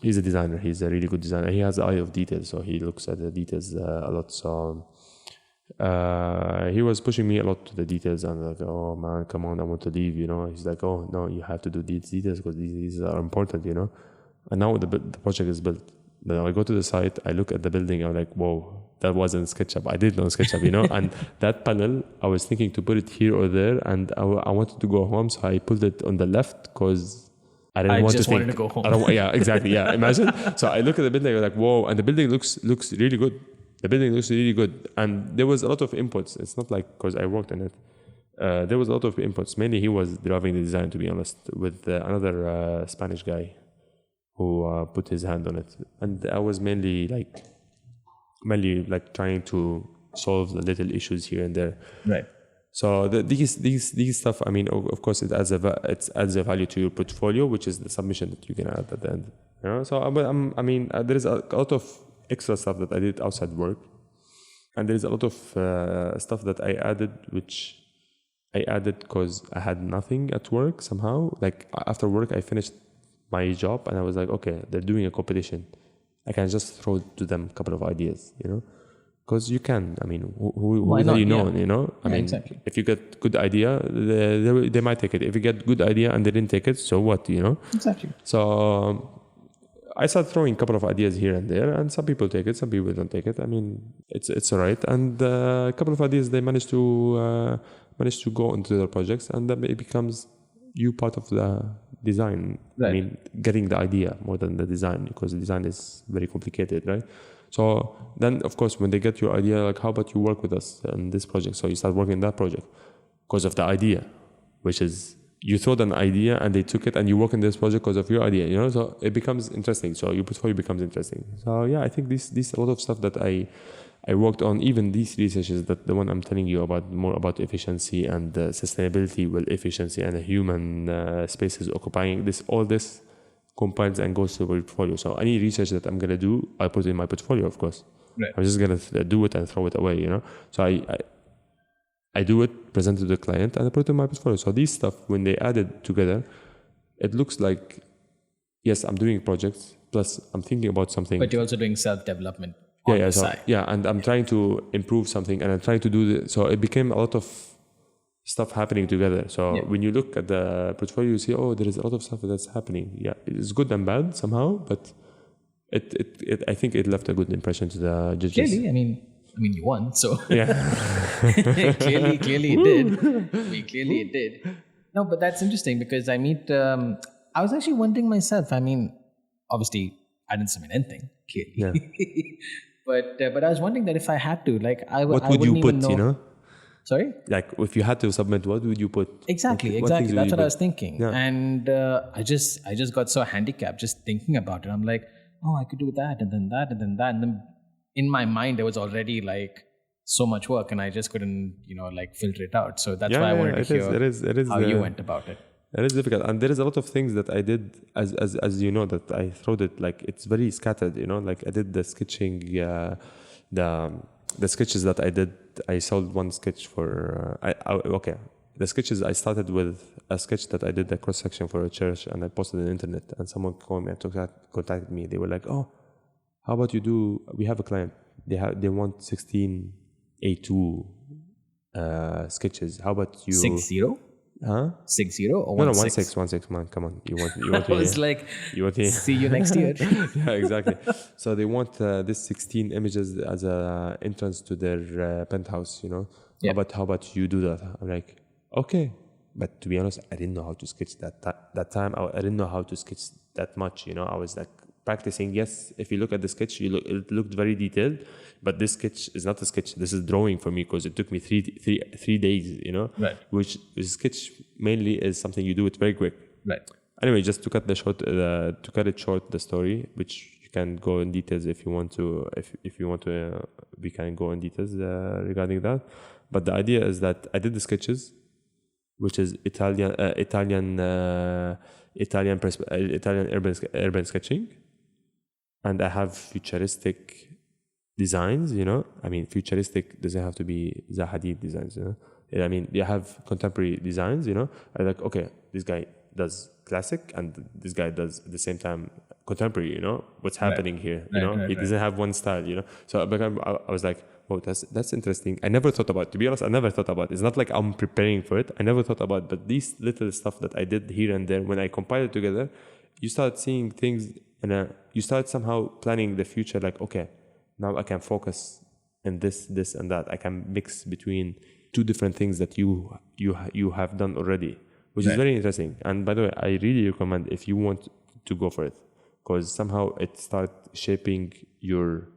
He's a designer. He's a really good designer. He has the eye of detail, so he looks at the details a lot. So he was pushing me a lot to the details, and like, oh man, come on, I want to leave. He's like, oh no, you have to do these details because these are important. And now the project is built. Then I go to the site, I look at the building, I'm like, whoa, that wasn't SketchUp. I did know SketchUp, and that panel, I was thinking to put it here or there, and I wanted to go home, so I pulled it on the left because I didn't want to think. I just wanted to go home. Yeah, exactly. Yeah, imagine. So I look at the building, I'm like, whoa, and the building looks really good. The building looks really good, and there was a lot of inputs. It's not like because I worked on it. There was a lot of inputs. Mainly, he was driving the design, to be honest, with another Spanish guy who put his hand on it, and I was mainly trying to solve the little issues here and there. Right. So these stuff, I mean, of course, it adds a value to your portfolio, which is the submission that you can add at the end. So there is a lot of extra stuff that I did outside work, and there is a lot of stuff that I added, which I added because I had nothing at work somehow. Like after work, I finished my job and I was like, okay, they're doing a competition. I can just throw to them a couple of ideas, because you can. I mean, who do you know? I mean, exactly. If you get good idea, they might take it. If you get good idea and they didn't take it, so what? Exactly. So I started throwing a couple of ideas here and there, and some people take it, some people don't take it. I mean, it's all right. And a couple of ideas they managed to go into their projects, and then it becomes you part of the design. Right. I mean, getting the idea more than the design, because the design is very complicated, right? So then, of course, when they get your idea, like, how about you work with us on this project? So you start working on that project because of the idea, which is you thought an idea and they took it, and you work in this project because of your idea, So it becomes interesting. So your portfolio becomes interesting. So yeah, I think this a lot of stuff that I worked on, even these researches, that the one I'm telling you about, more about efficiency and sustainability, efficiency and the human spaces occupying this, all this compiles and goes to my portfolio. So any research that I'm gonna do, I put it in my portfolio, of course. Right. I'm just gonna do it and throw it away, you know. So I do it, present it to the client, and I put it in my portfolio. So these stuff, when they added together, it looks like, yes, I'm doing projects, plus I'm thinking about something. But you're also doing self-development on the side. Yeah, and I'm trying to improve something, and I'm trying to do so it became a lot of stuff happening together. So when you look at the portfolio, you see, oh, there is a lot of stuff that's happening. Yeah, it's good and bad somehow, but it I think it left a good impression to the judges. Clearly, I mean, you won, so Yeah. clearly it did. Clearly it did. No, but that's interesting because I was actually wondering myself. I mean, obviously, I didn't submit anything, clearly. Yeah. But I was wondering that if I had to, like, What would you put, you know? Sorry? Like, if you had to submit, what would you put? Exactly. That's what I was thinking. Yeah. And I just got so handicapped just thinking about it. I'm like, oh, I could do that and then that and then that. And then in my mind, there was already like so much work and I just couldn't, like filter it out. So that's why I wanted to hear how you went about it. It is difficult. And there is a lot of things that I did, as you know, that I throw it, like, it's very scattered, you know, like I did the sketching, the sketches that I did, I sold one sketch for, the sketches, I started with a sketch that I did a cross section for a church and I posted on the internet and someone called me and contacted me. They were like, oh, how about we have a client. They want 16 A2 sketches. How about you? 60? Huh? 60 or 16? No, 16, man. Come on. You want I was like, see you next year. Yeah, exactly. So they want this 16 images as a entrance to their penthouse, you know. Yeah. How about you do that? I'm like, okay. But to be honest, I didn't know how to sketch that time. I didn't know how to sketch that much, you know. I was like practicing. Yes, if you look at the sketch, it looked very detailed. But this sketch is not a sketch. This is drawing for me because it took me three days, you know. Right. Which sketch mainly is something you do it very quick. Right. Anyway, just to cut it short, the story, which you can go in details if you want to. If you want to, we can go in details regarding that. But the idea is that I did the sketches, which is Italian urban sketching, and I have futuristic designs, you know. I mean, futuristic doesn't have to be Zaha Hadid designs, you know. I mean, you have contemporary designs, you know. I'm like, okay, this guy does classic and this guy does at the same time contemporary, you know. What's happening here, you know? He doesn't have one style, you know. So I was like, oh, that's interesting. I never thought about it. To be honest, I never thought about it. It's not like I'm preparing for it. I never thought about it. But these little stuff that I did here and there, when I compile it together, you start seeing things and you start somehow planning the future. Like, okay, now I can focus on this and that. I can mix between two different things that you have done already, which is very interesting. And by the way, I really recommend if you want to go for it, because somehow it starts shaping your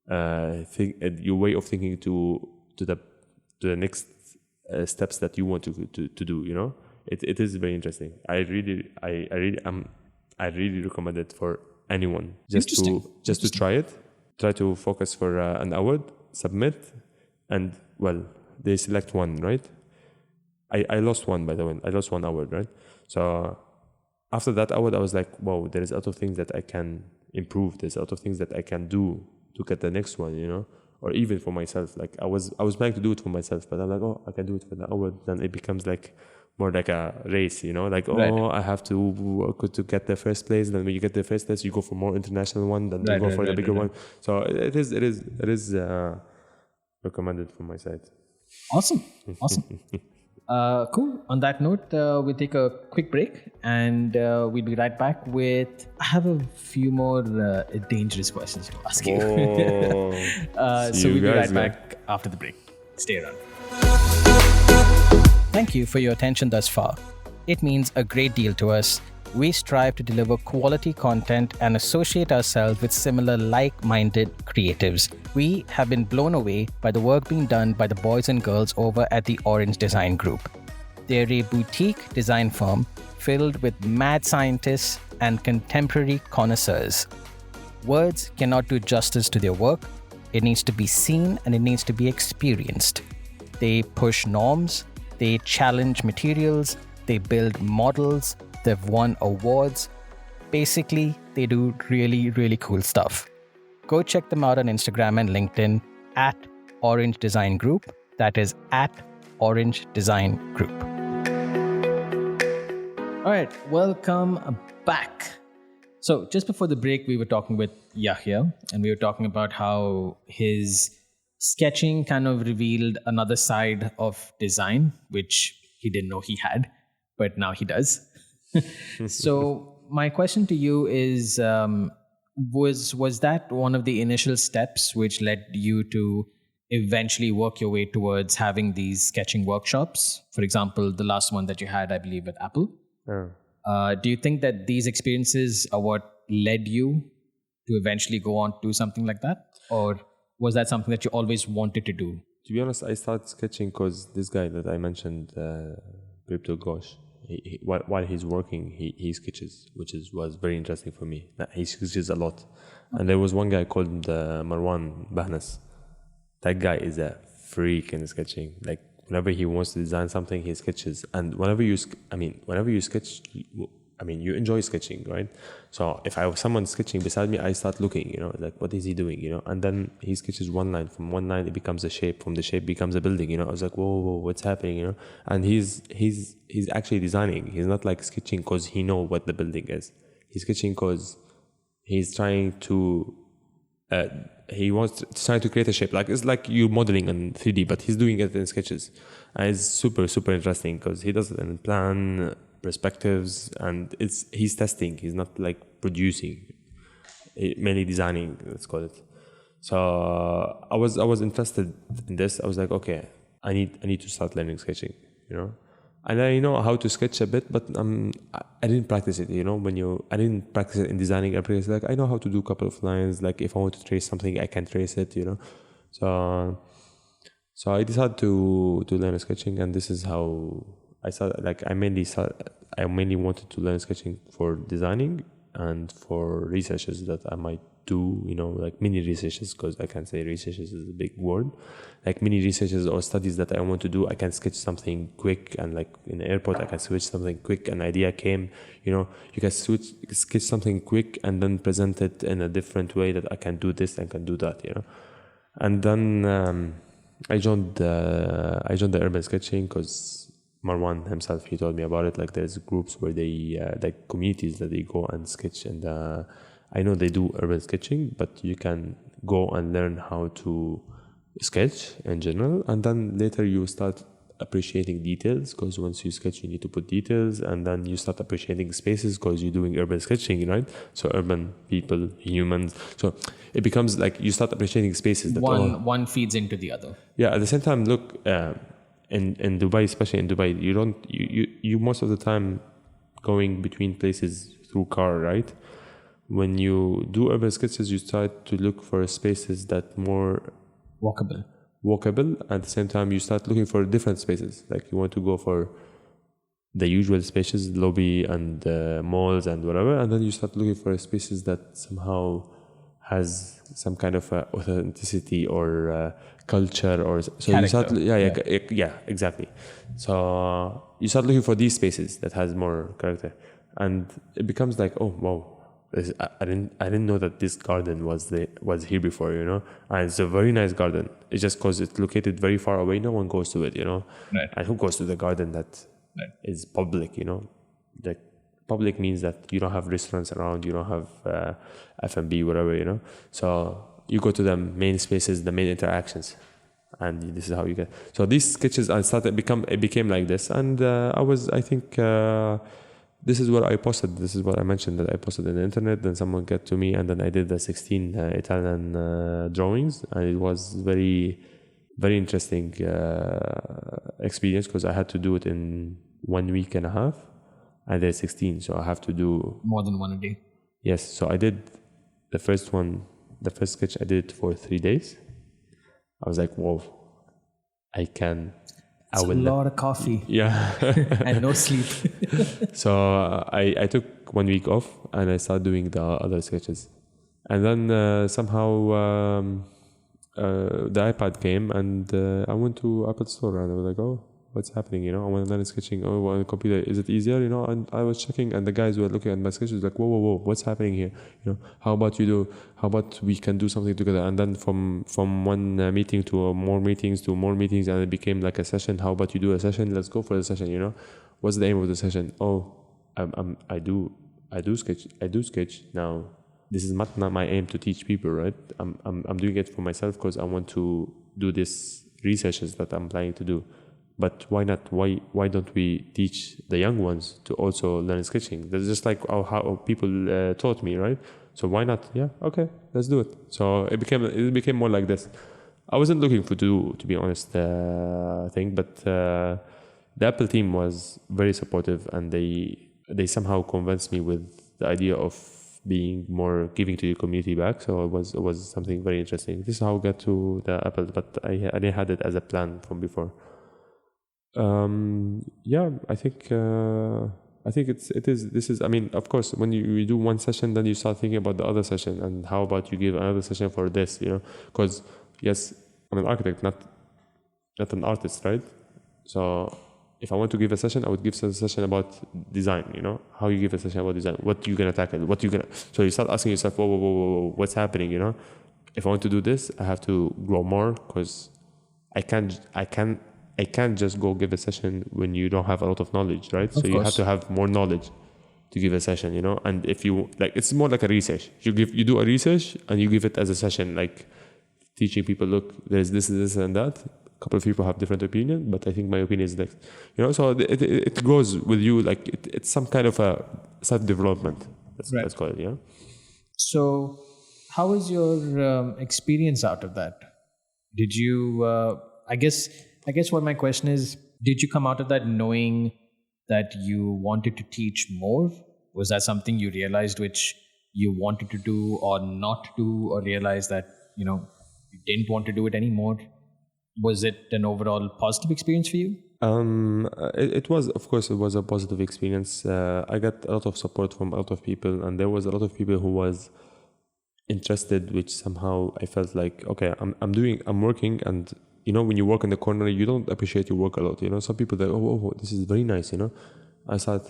way of thinking to the next steps that you want to do. You know, it is very interesting. I really recommend it for anyone just to try it. Try to focus for an hour, submit, and they select one, right? I lost one, by the way. I lost 1 hour, right? So after that hour, I was like, wow, there is a lot of things that I can improve. There's a lot of things that I can do to get the next one, you know, or even for myself. Like I was planning to do it for myself, but I'm like, oh, I can do it for the hour. Then it becomes like more like a race, you know, like, I have to get the first place. Then when you get the first place, you go for more international one. Then you go for the bigger one. So it is recommended from my side. Awesome. Cool. On that note, we'll take a quick break and we'll be right back with. I have a few more dangerous questions to ask you. So we'll be right back after the break. Stay around. Thank you for your attention thus far. It means a great deal to us. We strive to deliver quality content and associate ourselves with similar like-minded creatives. We have been blown away by the work being done by the boys and girls over at the Orange Design Group. They're a boutique design firm filled with mad scientists and contemporary connoisseurs. Words cannot do justice to their work. It needs to be seen and it needs to be experienced. They push norms, they challenge materials, they build models, they've won awards, Basically, they do really, really cool stuff. Go check them out on Instagram and LinkedIn at Orange Design Group. That is at Orange Design Group. All right, welcome back. So just before the break, we were talking with Yahya, and we were talking about how his sketching kind of revealed another side of design, which he didn't know he had, but now he does. So my question to you is, was that one of the initial steps which led you to eventually work your way towards having these sketching workshops? For example, the last one that you had, I believe, at Apple. Do you think that these experiences are what led you to eventually go on to do something like that? Or was that something that you always wanted to do? To be honest, I started sketching because this guy that I mentioned, Crypto Ghosh, while he's working, he sketches, which was very interesting for me. He sketches a lot. And there was one guy called Marwan Bahnas. That guy is a freak in sketching. Like, whenever he wants to design something, he sketches. And whenever you sketch, you enjoy sketching, right? So if I have someone sketching beside me, I start looking, like, what is he doing, And then he sketches one line. From one line, it becomes a shape. From the shape, becomes a building, I was like, whoa, what's happening, And he's actually designing. He's not like sketching because he knows what the building is. He's sketching because he's trying to trying to create a shape. Like, it's like you modeling in 3D, but he's doing it in sketches. And it's super, super interesting because he does it in plan, perspectives, and he's testing. He's not like producing, mainly designing, let's call it. So I was interested in this. I was like, okay, I need to start learning sketching, And I know how to sketch a bit, but I didn't practice it, I didn't practice it in designing. I know how to do a couple of lines. Like, if I want to trace something, I can trace it, So I decided to learn sketching, and this is how I started. Like, I mainly wanted to learn sketching for designing and for researches that I might do, like mini researches, because I can't say researches is a big word. Like mini researches or studies that I want to do, I can sketch something quick, and like in the airport, I can switch something quick. An idea came, you can sketch something quick and then present it in a different way that I can do this and can do that, And then I joined the urban sketching because Marwan himself, he told me about it. Like, there's groups where they like communities that they go and sketch, and I know they do urban sketching, but you can go and learn how to sketch in general, and then later you start appreciating details, because once you sketch, you need to put details, and then you start appreciating spaces because you're doing urban sketching, right? So urban people, humans. So it becomes like you start appreciating spaces. That one feeds into the other. Yeah. At the same time, look. In Dubai, especially in Dubai, you most of the time going between places through car, right? When you do urban sketches, you start to look for spaces that more walkable. At the same time, you start looking for different spaces. Like, you want to go for the usual spaces, lobby and malls and whatever, and then you start looking for spaces that somehow has some kind of authenticity or culture, or so character. You start exactly. So you start looking for these spaces that has more character, and it becomes like, oh wow, I didn't know that this garden was here before, and it's a very nice garden. It's just because it's located very far away, no one goes to it, Right. And who goes to the garden that is public, the public means that you don't have restaurants around, you don't have F&B, whatever, So you go to the main spaces, the main interactions, and this is how you get. So these sketches it became like this, and I think this is what I posted. This is what I mentioned that I posted on the internet. Then someone got to me, and then I did the 16 Italian drawings, and it was very, very interesting experience, because I had to do it in 1 week and a half. I did 16, so I have to do more than one a day. Yes, so I did the first sketch. I did it for 3 days. I was like, whoa, It's a lot of coffee. Yeah. And no sleep. So I took 1 week off, and I started doing the other sketches. And then somehow the iPad came, and I went to Apple Store, and I was like, oh, what's happening? You know, I want to learn sketching. Oh, on the computer, is it easier? You know, and I was checking, and the guys were looking at my sketches like, whoa, what's happening here? You know, how about you do? How about we can do something together? And then from one meeting to more meetings, and it became like a session. How about you do a session? Let's go for the session. You know, what's the aim of the session? Oh, I do sketch now. This is not my aim to teach people, right? I'm doing it for myself because I want to do this researches that I'm planning to do. But why not? Why don't we teach the young ones to also learn sketching? That's just like how people taught me, right? So why not? Yeah, okay, let's do it. So it became more like this. I wasn't looking to be honest, thing, but the Apple team was very supportive, and they somehow convinced me with the idea of being more giving to the community back. So it was something very interesting. This is how I got to the Apple, but I didn't had it as a plan from before. Yeah, I think this is. I mean, of course, when you do one session, then you start thinking about the other session, and how about you give another session for this? You know, because yes, I'm an architect, not an artist, right? So if I want to give a session, I would give a session about design, you know, how you give a session about design, what you're going to tackle, so you start asking yourself, whoa, what's happening, you know? If I want to do this, I have to grow more, because I can't just go give a session when you don't have a lot of knowledge, right? So you have to have more knowledge to give a session, you know? And if you, like, it's more like a research. You do a research and you give it as a session, like teaching people, look, there's this and that. A couple of people have different opinion, but I think my opinion is next. You know, so it goes with you, like it's some kind of a self-development. Let's call it, yeah. So how was your experience out of that? Did you, I guess what my question is, did you come out of that knowing that you wanted to teach more? Was that something you realized which you wanted to do or not do, or realize that, you know, you didn't want to do it anymore? Was it an overall positive experience for you? It was, of course, it was a positive experience. I got a lot of support from a lot of people, and there was a lot of people who was interested, which somehow I felt like, okay, I'm working, and you know, when you work in the corner, you don't appreciate your work a lot. You know, some people that, oh, this is very nice. You know, I thought,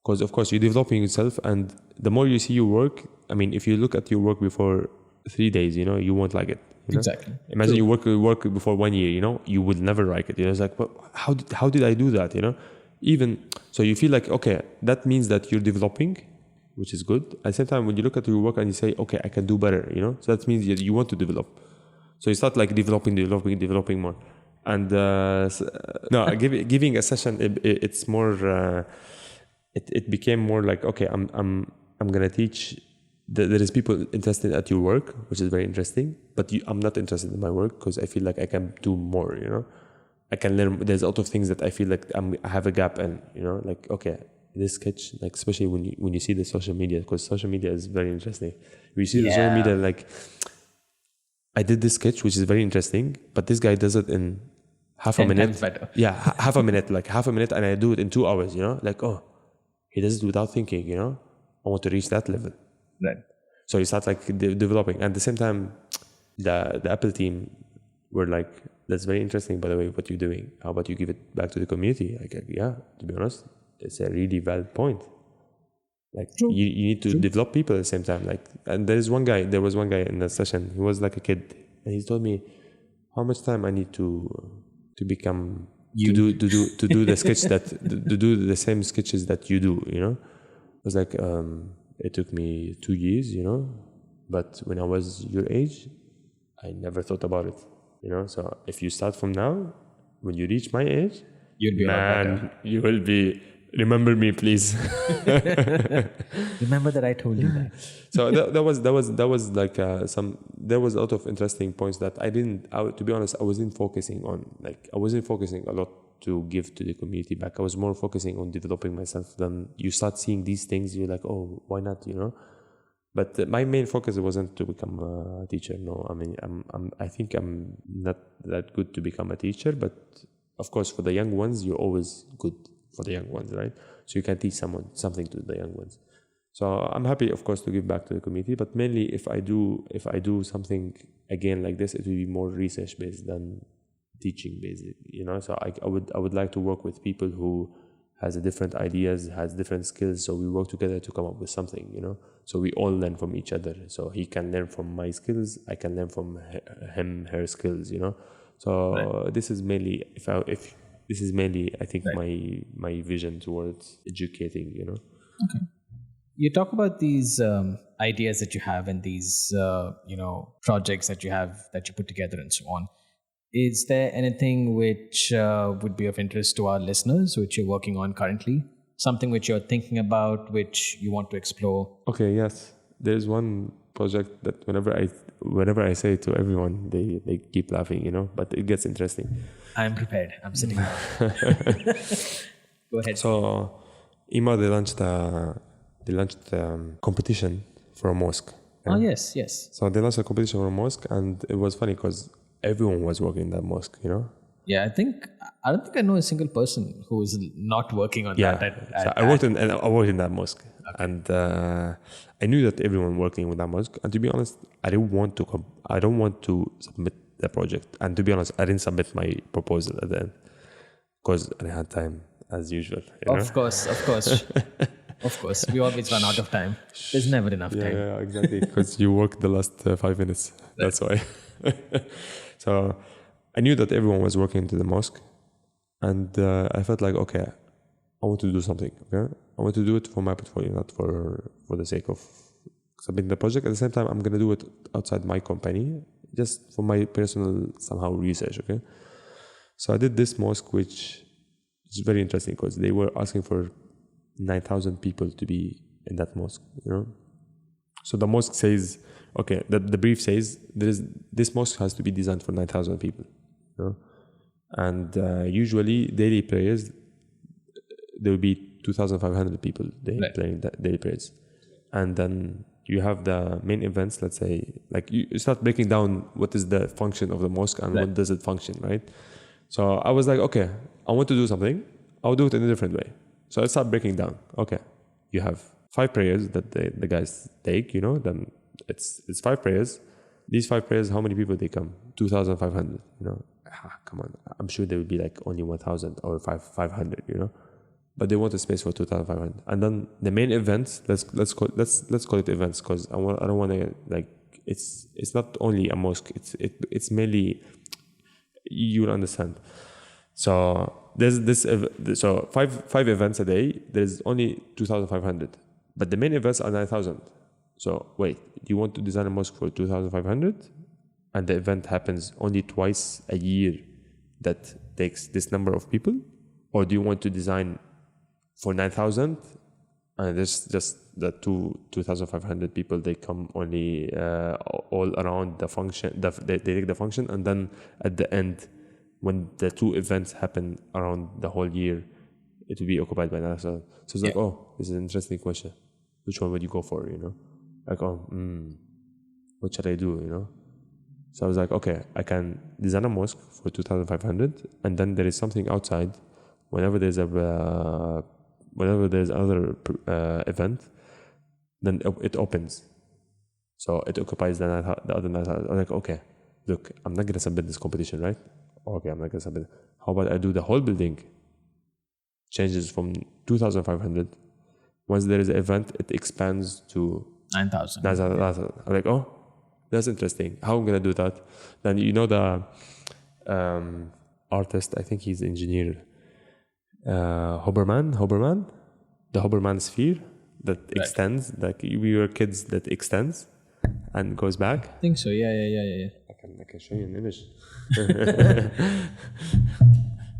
because of course you're developing yourself, and the more you see your work, I mean, if you look at your work before 3 days, you know, you won't like it. You know? Exactly. Imagine you work before 1 year, you know, you would never like it. You know, it's like, but how did I do that? You know, even so, you feel like, okay, that means that you're developing, which is good. At the same time, when you look at your work and you say, okay, I can do better, you know, so that means you want to develop. So you start like developing more. And giving a session, it's more. It became more like, okay, I'm gonna teach. There is people interested at your work, which is very interesting. But I'm not interested in my work, because I feel like I can do more. You know, I can learn. There's a lot of things that I feel like I have a gap in. You know, like, okay, this sketch, like, especially when you see the social media, because social media is very interesting. When you see the social media, like, I did this sketch, which is very interesting, but this guy does it in half a minute. Better. Yeah, half a minute, and I do it in 2 hours. You know, like, oh, he does it without thinking. You know, I want to reach that level. Right. So you start like developing. At the same time, the Apple team were like, that's very interesting, by the way, what you're doing. How about you give it back to the community? Like, yeah, to be honest, it's a really valid point. Like, you need to develop people at the same time. Like, and there was one guy in the session. He was like a kid, and he told me how much time I need to become to do the sketch to do the same sketches that you do. You know, it was like, it took me 2 years. You know, but when I was your age, I never thought about it. You know, so if you start from now, when you reach my age, You'll be a lot better. you will be. Remember me, please. Remember that I told you that. So that was like there was a lot of interesting points that to be honest, I wasn't focusing on. Like, I wasn't focusing a lot to give to the community back. I was more focusing on developing myself. Then you start seeing these things, you're like, oh, why not? You know. But my main focus wasn't to become a teacher. No, I mean, I think I'm not that good to become a teacher. But of course, for the young ones, you're always good for the young ones, right? So you can teach someone something to the young ones. So I'm happy, of course, to give back to the community. But mainly, if I do something again like this, it will be more research based than teaching, basically. So I would like to work with people who has a different ideas, has different skills, so we work together to come up with something. So we all learn from each other. So he can learn from my skills, I can learn from her skills. So this is mainly if this is mainly, I think, my vision towards educating. You talk about these ideas that you have and these projects that you have that you put together and so on. Is there anything which would be of interest to our listeners, which you're working on currently? Something which you're thinking about, which you want to explore? Okay, yes. There's one project that whenever I say it to everyone, they keep laughing, but it gets interesting. I'm prepared. I'm sitting down. Go ahead. So, IMA, they launched a competition for a mosque. Oh, yes. So they launched a competition for a mosque, and it was funny because everyone was working in that mosque. Yeah, I don't think I know a single person who is not working on that. So I worked in that mosque, and I knew that everyone working with that mosque. And to be honest, I don't want to submit the project. And to be honest, I didn't submit my proposal at the end because I had time, as usual. Of course. Of course, we always run out of time. There's never enough time. Yeah, exactly. Because you worked the last 5 minutes. That's why. So I knew that everyone was working into the mosque, and I felt like, okay, I want to do something. Okay, I want to do it for my portfolio, not for the sake of submitting the project. At the same time, I'm gonna do it outside my company, just for my personal somehow research. Okay, so I did this mosque, which is very interesting because they were asking for 9,000 people to be in that mosque. So the mosque says, okay, the brief says this mosque has to be designed for 9,000 people. And usually daily prayers, there will be 2,500 people playing daily prayers. And then you have the main events, let's say, like you start breaking down what is the function of the mosque and what does it function, right? So I was like, okay, I want to do something. I'll do it in a different way. So I start breaking down. Okay, you have 5 prayers that the guys take, then it's 5 prayers. These 5 prayers, how many people they come? 2,500, come on. I'm sure there will be like only 1,000 or 500, but they want a space for 2,500. And then the main events, let's call it events, because I don't want to, like, it's not only a mosque, it's mainly, you'll understand. So there's this. So five events a day. There's only 2,500, but the main events are 9,000. So wait, do you want to design a mosque for 2,500, and the event happens only twice a year that takes this number of people, or do you want to design for 9,000 and there's just the 2,500 people, they come only all around the function. They take the function, and then at the end, when the 2 events happen around the whole year, it will be occupied by NASA. So it's like, oh, this is an interesting question. Which one would you go for, Like, what should I do, So I was like, okay, I can design a mosque for 2,500, and then there is something outside. Whenever there's another event, then it opens. So it occupies the other 9,000. I'm like, okay, look, I'm not going to submit this competition, right? Okay, I'm not going to submit. How about I do the whole building? Changes from 2,500. Once there is an event, it expands to 9,000. I'm like, oh, that's interesting. How am I going to do that? Then the artist, I think he's engineer, Hoberman, the Hoberman sphere that extends, like we were kids, that extends and goes back. I think so. Yeah. I can show you an image.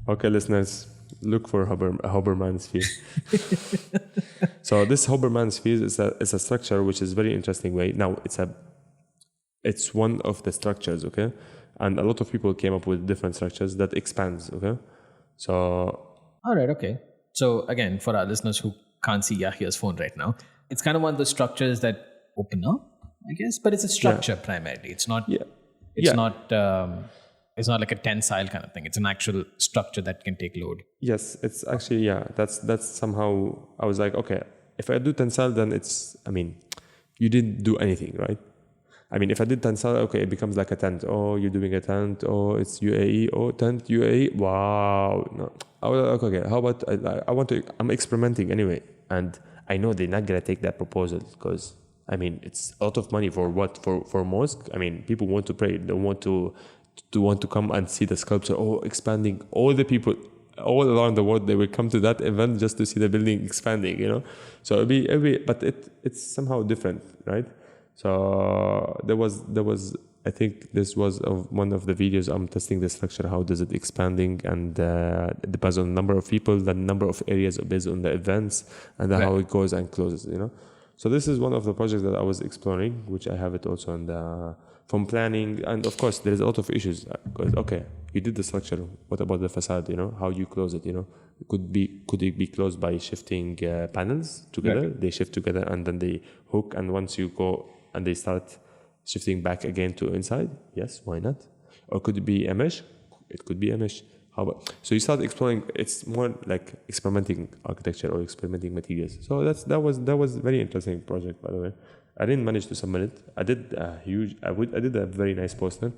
Okay, listeners, look for Hoberman sphere. So this Hoberman sphere is a structure which is very interesting way. Now it's one of the structures, okay, and a lot of people came up with different structures that expands, okay. So all right, okay. So again, for our listeners who can't see Yahya's phone right now, it's kind of one of the structures that open up, I guess, but it's a structure primarily. It's not. Yeah. It's not. It's not like a tensile kind of thing. It's an actual structure that can take load. Yes, it's actually, that's somehow, I was like, okay, if I do tensile, then it's, I mean, you didn't do anything, right? I mean, if I did tent salad, okay, it becomes like a tent. Oh, you're doing a tent. Oh, it's UAE. Oh, tent UAE. Wow. No. I was like, okay, how about I want to? I'm experimenting anyway, and I know they're not gonna take that proposal because I mean it's a lot of money for what for mosque. I mean, people want to pray. They want to come and see the sculpture. Oh, expanding. All the people all around the world, they will come to that event just to see the building expanding. So it'll be, but it's somehow different, right? So there was I think this was one of the videos I'm testing the structure. How does it expanding, and it depends on the number of people, the number of areas based on the events, and then how it goes and closes. So this is one of the projects that I was exploring, which I have it also on the from planning, and of course there is a lot of issues. Because okay, you did the structure. What about the facade? How you close it? Could it be closed by shifting panels together? They shift together and then they hook, and once you go and they start shifting back again to inside. Yes, why not? Or could it be a mesh? It could be a mesh. How about? So you start exploring. It's more like experimenting architecture or experimenting materials. So that was very interesting project, by the way. I didn't manage to submit it. I did a very nice poster,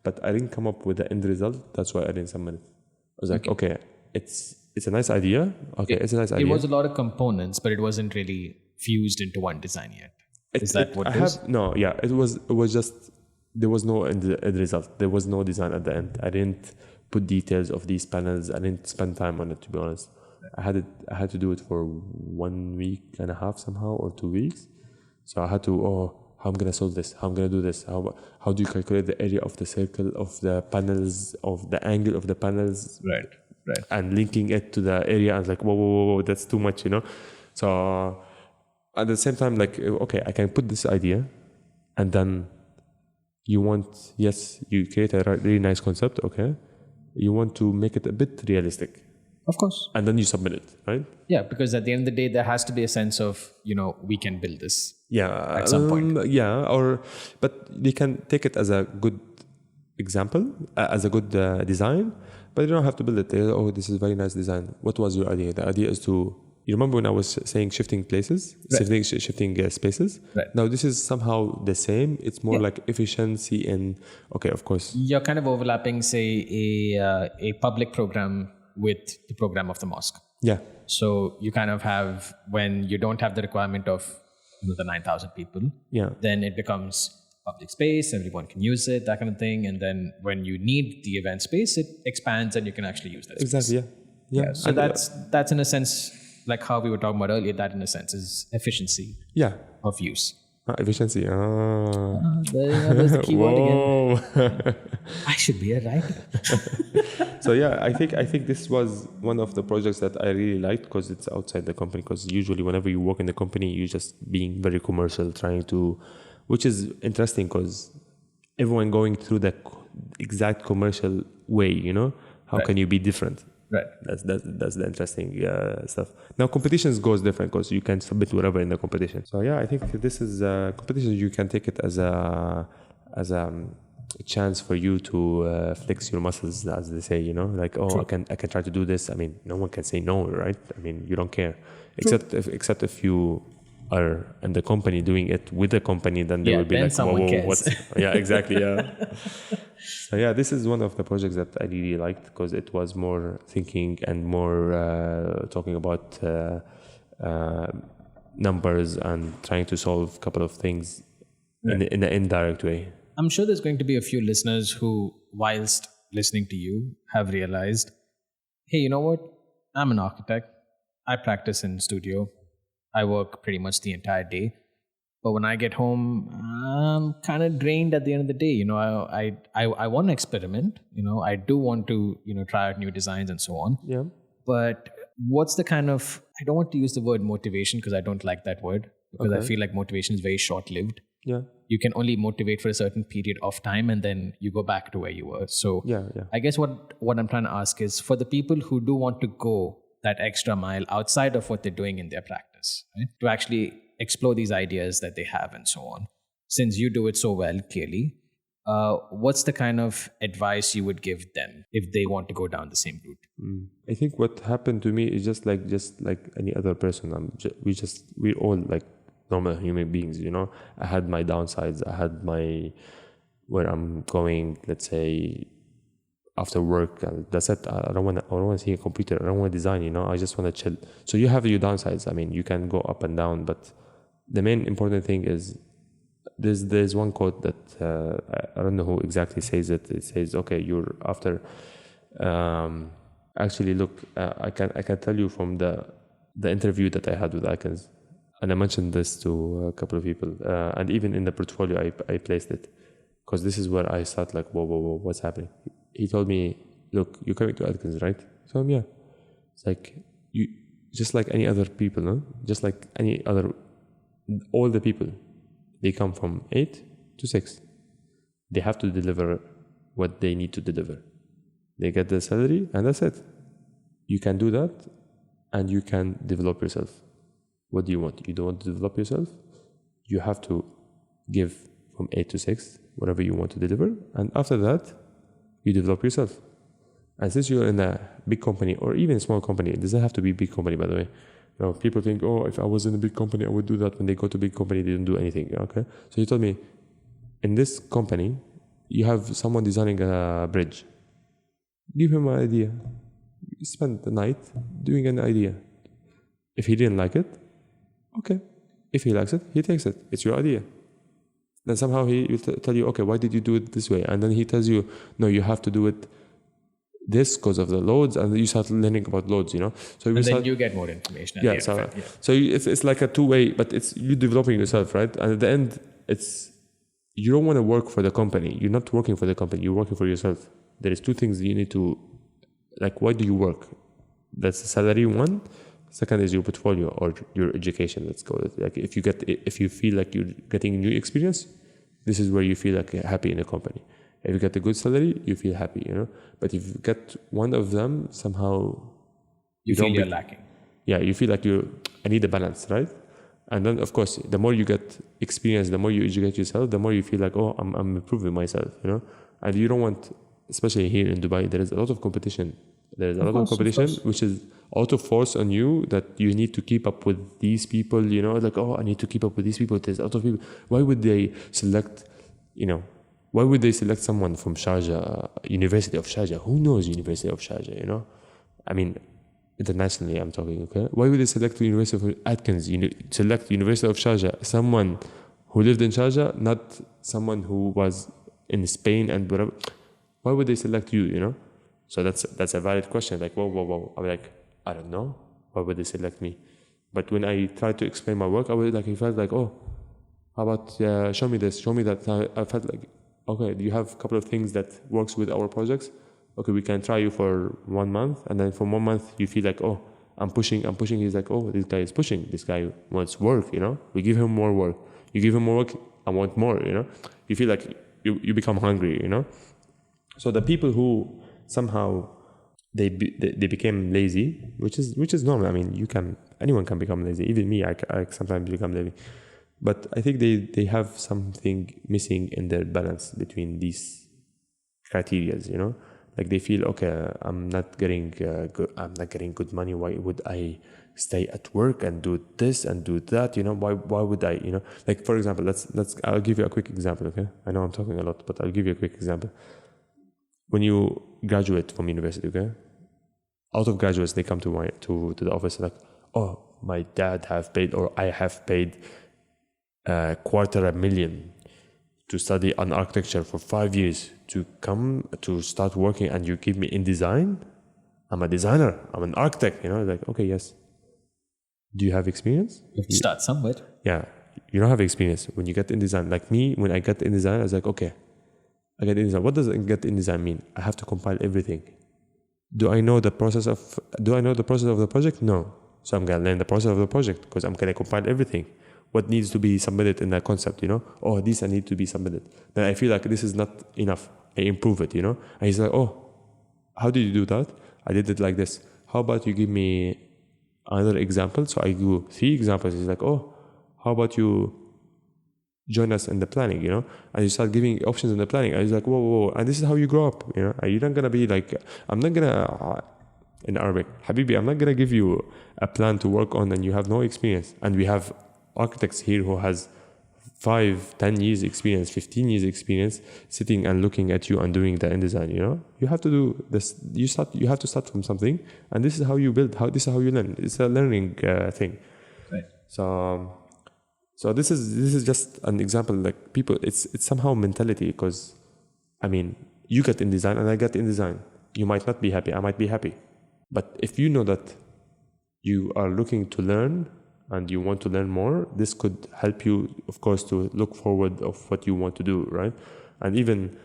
but I didn't come up with the end result. That's why I didn't submit it. I was like, okay, it's a nice idea. Okay, it's a nice idea. It was a lot of components, but it wasn't really fused into one design yet. Is that what it is? No, yeah. It was just there was no end result. There was no design at the end. I didn't put details of these panels. I didn't spend time on it, to be honest. I had to do it for 1 week and a half somehow, or 2 weeks. So I had to how I'm gonna solve this, how I'm gonna do this, how do you calculate the area of the circle of the panels, of the angle of the panels, right, and linking it to the area. I was like, whoa, that's too much, So at the same time, like, okay, I can put this idea, and then you create a really nice concept, okay, you want to make it a bit realistic. Of course. And then you submit it, right? Yeah, because at the end of the day, there has to be a sense of, we can build this. Yeah. At some point. Yeah, but they can take it as a good example, as a good design, but you don't have to build it. This is a very nice design. What was your idea? The idea is to, you remember when I was saying shifting places, right. shifting spaces? Right. Now this is somehow the same. It's more like efficiency and, okay, of course. You're kind of overlapping, say, a public program with the program of the mosque. Yeah. So you kind of have, when you don't have the requirement of the 9,000 people, then it becomes public space, everyone can use it, that kind of thing. And then when you need the event space, it expands and you can actually use that space. Exactly, yeah. So that's in a sense, like how we were talking about earlier, that in a sense is efficiency of use. Efficiency. There's the keyword again. I should be a writer. So yeah, I think this was one of the projects that I really liked because it's outside the company. Because usually whenever you work in the company, you're just being very commercial, which is interesting because everyone going through the exact commercial way. How can you be different? Right. That's the interesting stuff. Now competitions goes different because you can submit whatever in the competition. So yeah, I think this is competition. You can take it as a chance for you to flex your muscles, as they say. Like I can try to do this. I mean, no one can say no, right? I mean, you don't care, except if you are in the company doing it with the company, then they will be like, whoa, what's yeah, exactly, yeah. So yeah, this is one of the projects that I really liked because it was more thinking and more talking about numbers and trying to solve a couple of things in an indirect way. I'm sure there's going to be a few listeners who, whilst listening to you, have realized, hey, you know what? I'm an architect. I practice in studio. I work pretty much the entire day. But when I get home, I'm kind of drained at the end of the day. I want to experiment. I do want to, try out new designs and so on. Yeah. But what's the kind of, I don't want to use the word motivation because I don't like that word because I feel like motivation is very short-lived. Yeah. You can only motivate for a certain period of time and then you go back to where you were. So I guess what I'm trying to ask is for the people who do want to go that extra mile outside of what they're doing in their practice, right? To actually explore these ideas that they have and so on. Since you do it so well, clearly, what's the kind of advice you would give them if they want to go down the same route? I think what happened to me is just like any other person. We're all like normal human beings, you know. I had my downsides. I had my, where I'm going, let's say, after work, and that's it. I don't want to see a computer. I don't want to design, you know. I just want to chill. So you have your downsides. I mean, you can go up and down, but the main important thing is there's one quote that I don't know who exactly says it. It says, okay, you're after. Actually, look, I can tell you from the interview that I had with Atkins, and I mentioned this to a couple of people, and even in the portfolio I placed it, because this is where I start like, whoa, what's happening? He told me, look, you're coming to Atkins, right? So yeah, it's like you just like any other people, no? Just like any other, all the people, they come from 8 to 6. They have to deliver what they need to deliver. They get the salary, and that's it. You can do that, and you can develop yourself. What do you want? You don't want to develop yourself? You have to give from 8 to 6, whatever you want to deliver, and after that, you develop yourself. And since you're in a big company, or even a small company, it doesn't have to be a big company, by the way. You know, people think, oh, if I was in a big company, I would do that. When they go to a big company, they don't do anything. Okay. So he told me, in this company, you have someone designing a bridge. Give him an idea. Spend the night doing an idea. If he didn't like it, okay. If he likes it, he takes it. It's your idea. Then somehow he will tell you, okay, why did you do it this way? And then he tells you, no, you have to do it this because of the loads, and you start learning about loads, you know. So and then you get more information. Yeah, so it's like a two-way, but it's you developing yourself, right? And at the end, it's you don't want to work for the company. You're not working for the company. You're working for yourself. There is two things you need to, like, why do you work? That's the salary one. Second is your portfolio or your education. Let's go. Like if you feel like you're getting new experience, this is where you feel like you're happy in the company. If you get a good salary, you feel happy, you know. But if you get one of them, somehow you feel you're lacking. Yeah, you feel like I need a balance, right? And then of course, the more you get experience, the more you educate yourself, the more you feel like, oh, I'm improving myself, you know. And you don't want, especially here in Dubai, there is a lot of competition. There's a lot of competition, which is out of force on you that you need to keep up with these people, you know, like, oh, I need to keep up with these people. There's a lot of people. Why would they select, you know, why would they select someone from Sharjah, University of Sharjah? Who knows University of Sharjah, you know? I mean, internationally I'm talking, okay? Why would they select the University of Atkins, select University of Sharjah, someone who lived in Sharjah, not someone who was in Spain and whatever? Why would they select you, you know? So that's a valid question. Like, whoa. I'm like, I don't know. Why would they select me? But when I tried to explain my work, I felt like, oh, how about show me this, show me that. I felt like, okay, do you have a couple of things that works with our projects? Okay, we can try you for 1 month, and then for 1 month you feel like, oh, I'm pushing. He's like, oh, this guy is pushing. This guy wants work, you know. We give him more work. You give him more work, I want more, you know. You feel like you become hungry, you know. So the people who somehow they became lazy, which is normal. I mean, anyone can become lazy. Even me, I sometimes become lazy. But I think they have something missing in their balance between these criterias, you know. Like they feel, okay, I'm not getting good money. Why would I stay at work and do this and do that? You know, why would I? You know, like for example, I'll give you a quick example. Okay, I know I'm talking a lot, but I'll give you a quick example. When you graduate from university, okay, out of graduates, they come to the office like, oh, my dad have paid, or I have paid $250,000 to study an architecture for 5 years to come to start working, and you give me in design. I'm a designer. I'm an architect. You know, like, okay, yes. Do you have experience? You have to start somewhere. Yeah, you don't have experience when you get in design. Like me, when I got in design, I was like, okay, I get in design. What does get in design mean? I have to compile everything. Do I know the process of the project? No. So I'm gonna learn the process of the project because I'm gonna compile everything. What needs to be submitted in that concept, you know? Oh, these need to be submitted. Then I feel like this is not enough. I improve it, you know? And he's like, oh, how did you do that? I did it like this. How about you give me another example? So I do 3 examples. He's like, oh, how about you join us in the planning, you know? And you start giving options in the planning. And he's like, whoa. And this is how you grow up, you know? And you're not going to be like, I'm not going to, in Arabic, Habibi, I'm not going to give you a plan to work on and you have no experience. And we have architects here who has 5, 10 years experience, 15 years experience, sitting and looking at you and doing the InDesign. You have to do this. You have to start from something, and this is how you build. This is how you learn. It's a learning thing. Right. So this is just an example. Like people, it's somehow mentality, because I mean, you get InDesign and I get InDesign. You might not be happy. I might be happy. But if you know that you are looking to learn and you want to learn more, this could help you, of course, to look forward of what you want to do, right? And even,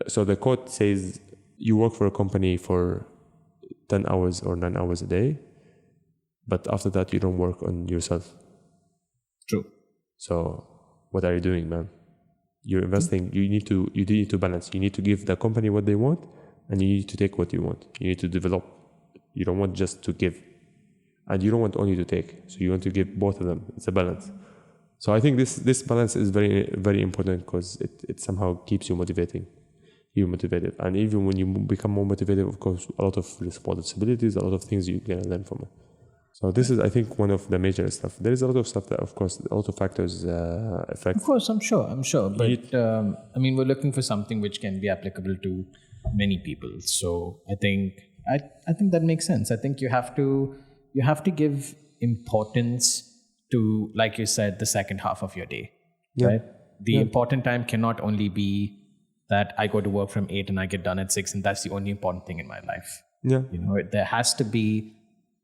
so the quote says, you work for a company for 10 hours or 9 hours a day, but after that, you don't work on yourself. True. So what are you doing, man? You're investing. You need to balance. You need to give the company what they want, and you need to take what you want. You need to develop. You don't want just to give, and you don't want only to take. So you want to give both of them. It's a balance. So I think this balance is very, very important, because it somehow keeps you motivated, and even when you become more motivated, of course, a lot of responsibilities, a lot of things you can learn from it. So this is, I think, one of the major stuff. There is a lot of stuff that, of course, a lot of factors affect. Of course, I'm sure. But I mean, we're looking for something which can be applicable to many people. So I think that makes sense. I think you have to give importance to, like you said, the second half of your day. Yeah. Right? The important time cannot only be that I go to work from 8 and I get done at 6, and that's the only important thing in my life. Yeah. There has to be,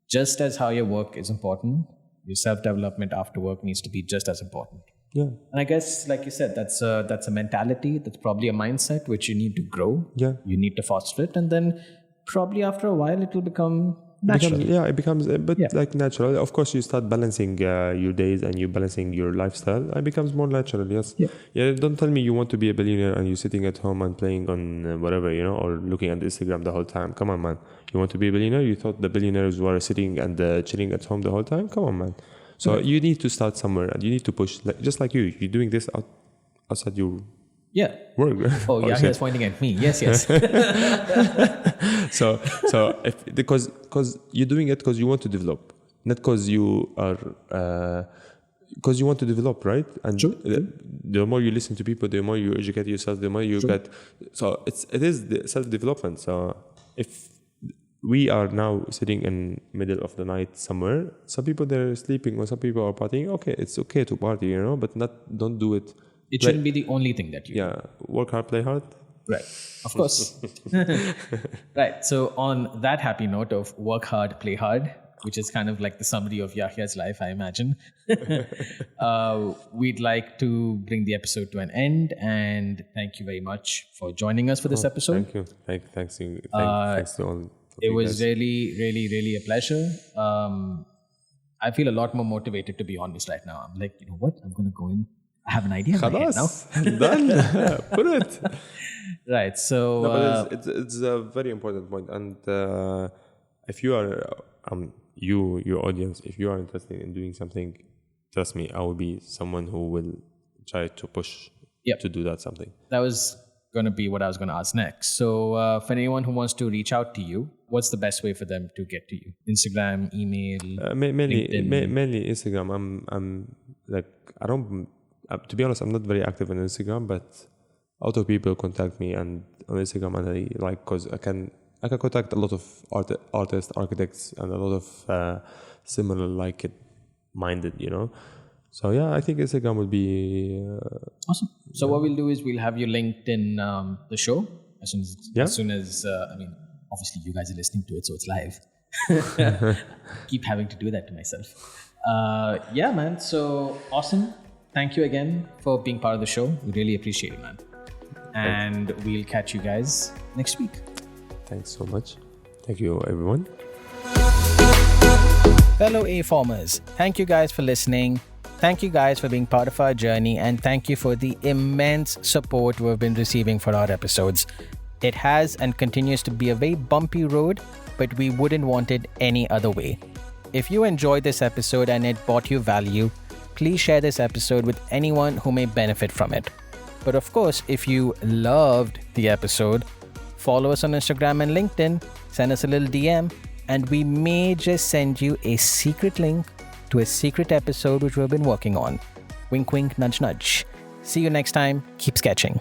just as how your work is important, your self-development after work needs to be just as important. Yeah. And I guess, like you said, that's a mentality. That's probably a mindset which you need to grow. Yeah. You need to foster it, and then probably after a while it will become natural. It becomes like natural. Of course, you start balancing your days and you balancing your lifestyle. It becomes more natural. Yes. Yeah. Don't tell me you want to be a billionaire and you're sitting at home and playing on whatever, or looking at Instagram the whole time. Come on, man. You want to be a billionaire? You thought the billionaires were sitting and chilling at home the whole time? Come on, man. So you need to start somewhere, and you need to push. Just like you're doing this outside your work. Oh, yeah, he's pointing at me. Yes. So because you're doing it because you want to develop, not because you are because you want to develop, right? And the more you listen to people, the more you educate yourself, the more you get. So it is the self-development. So if we are now sitting in middle of the night somewhere, some people they're sleeping or some people are partying. Okay, it's okay to party, but don't do it. It shouldn't be the only thing that you do. Work hard, play hard. Right, of course. Right, so on that happy note of work hard, play hard, which is kind of like the summary of Yahya's life, I imagine, we'd like to bring the episode to an end, and thank you very much for joining us for this episode. Thank you. Thanks to all. It was really, really, really a pleasure. I feel a lot more motivated, to be honest, right now. I'm like, you know what? I'm going to go in. I have an idea in my head now. Done. Put it. Right. So but it's a very important point. And if you are, your audience, if you are interested in doing something, trust me, I will be someone who will try to push to do that something. That was going to be what I was going to ask next. So for anyone who wants to reach out to you, what's the best way for them to get to you? Instagram, email, mainly LinkedIn? Instagram. I'm like, I don't, to be honest, I'm not very active on Instagram, but a lot of people contact me and on Instagram, and I like, because I can contact a lot of artists, architects, and a lot of similar like-minded, So yeah, I think Instagram would be awesome. So what we'll do is we'll have you linked in the show as soon as I mean, obviously you guys are listening to it, so it's live. Keep having to do that to myself. Yeah, man. So awesome. Thank you again for being part of the show. We really appreciate it, man. And we'll catch you guys next week. Thanks so much. Thank you, everyone. Fellow A-formers, thank you guys for listening. Thank you guys for being part of our journey, and thank you for the immense support we've been receiving for our episodes. It has and continues to be a very bumpy road, but we wouldn't want it any other way. If you enjoyed this episode and it brought you value, please share this episode with anyone who may benefit from it. But of course, if you loved the episode, follow us on Instagram and LinkedIn, send us a little DM, and we may just send you a secret link to a secret episode which we've been working on. Wink, wink, nudge, nudge. See you next time. Keep sketching.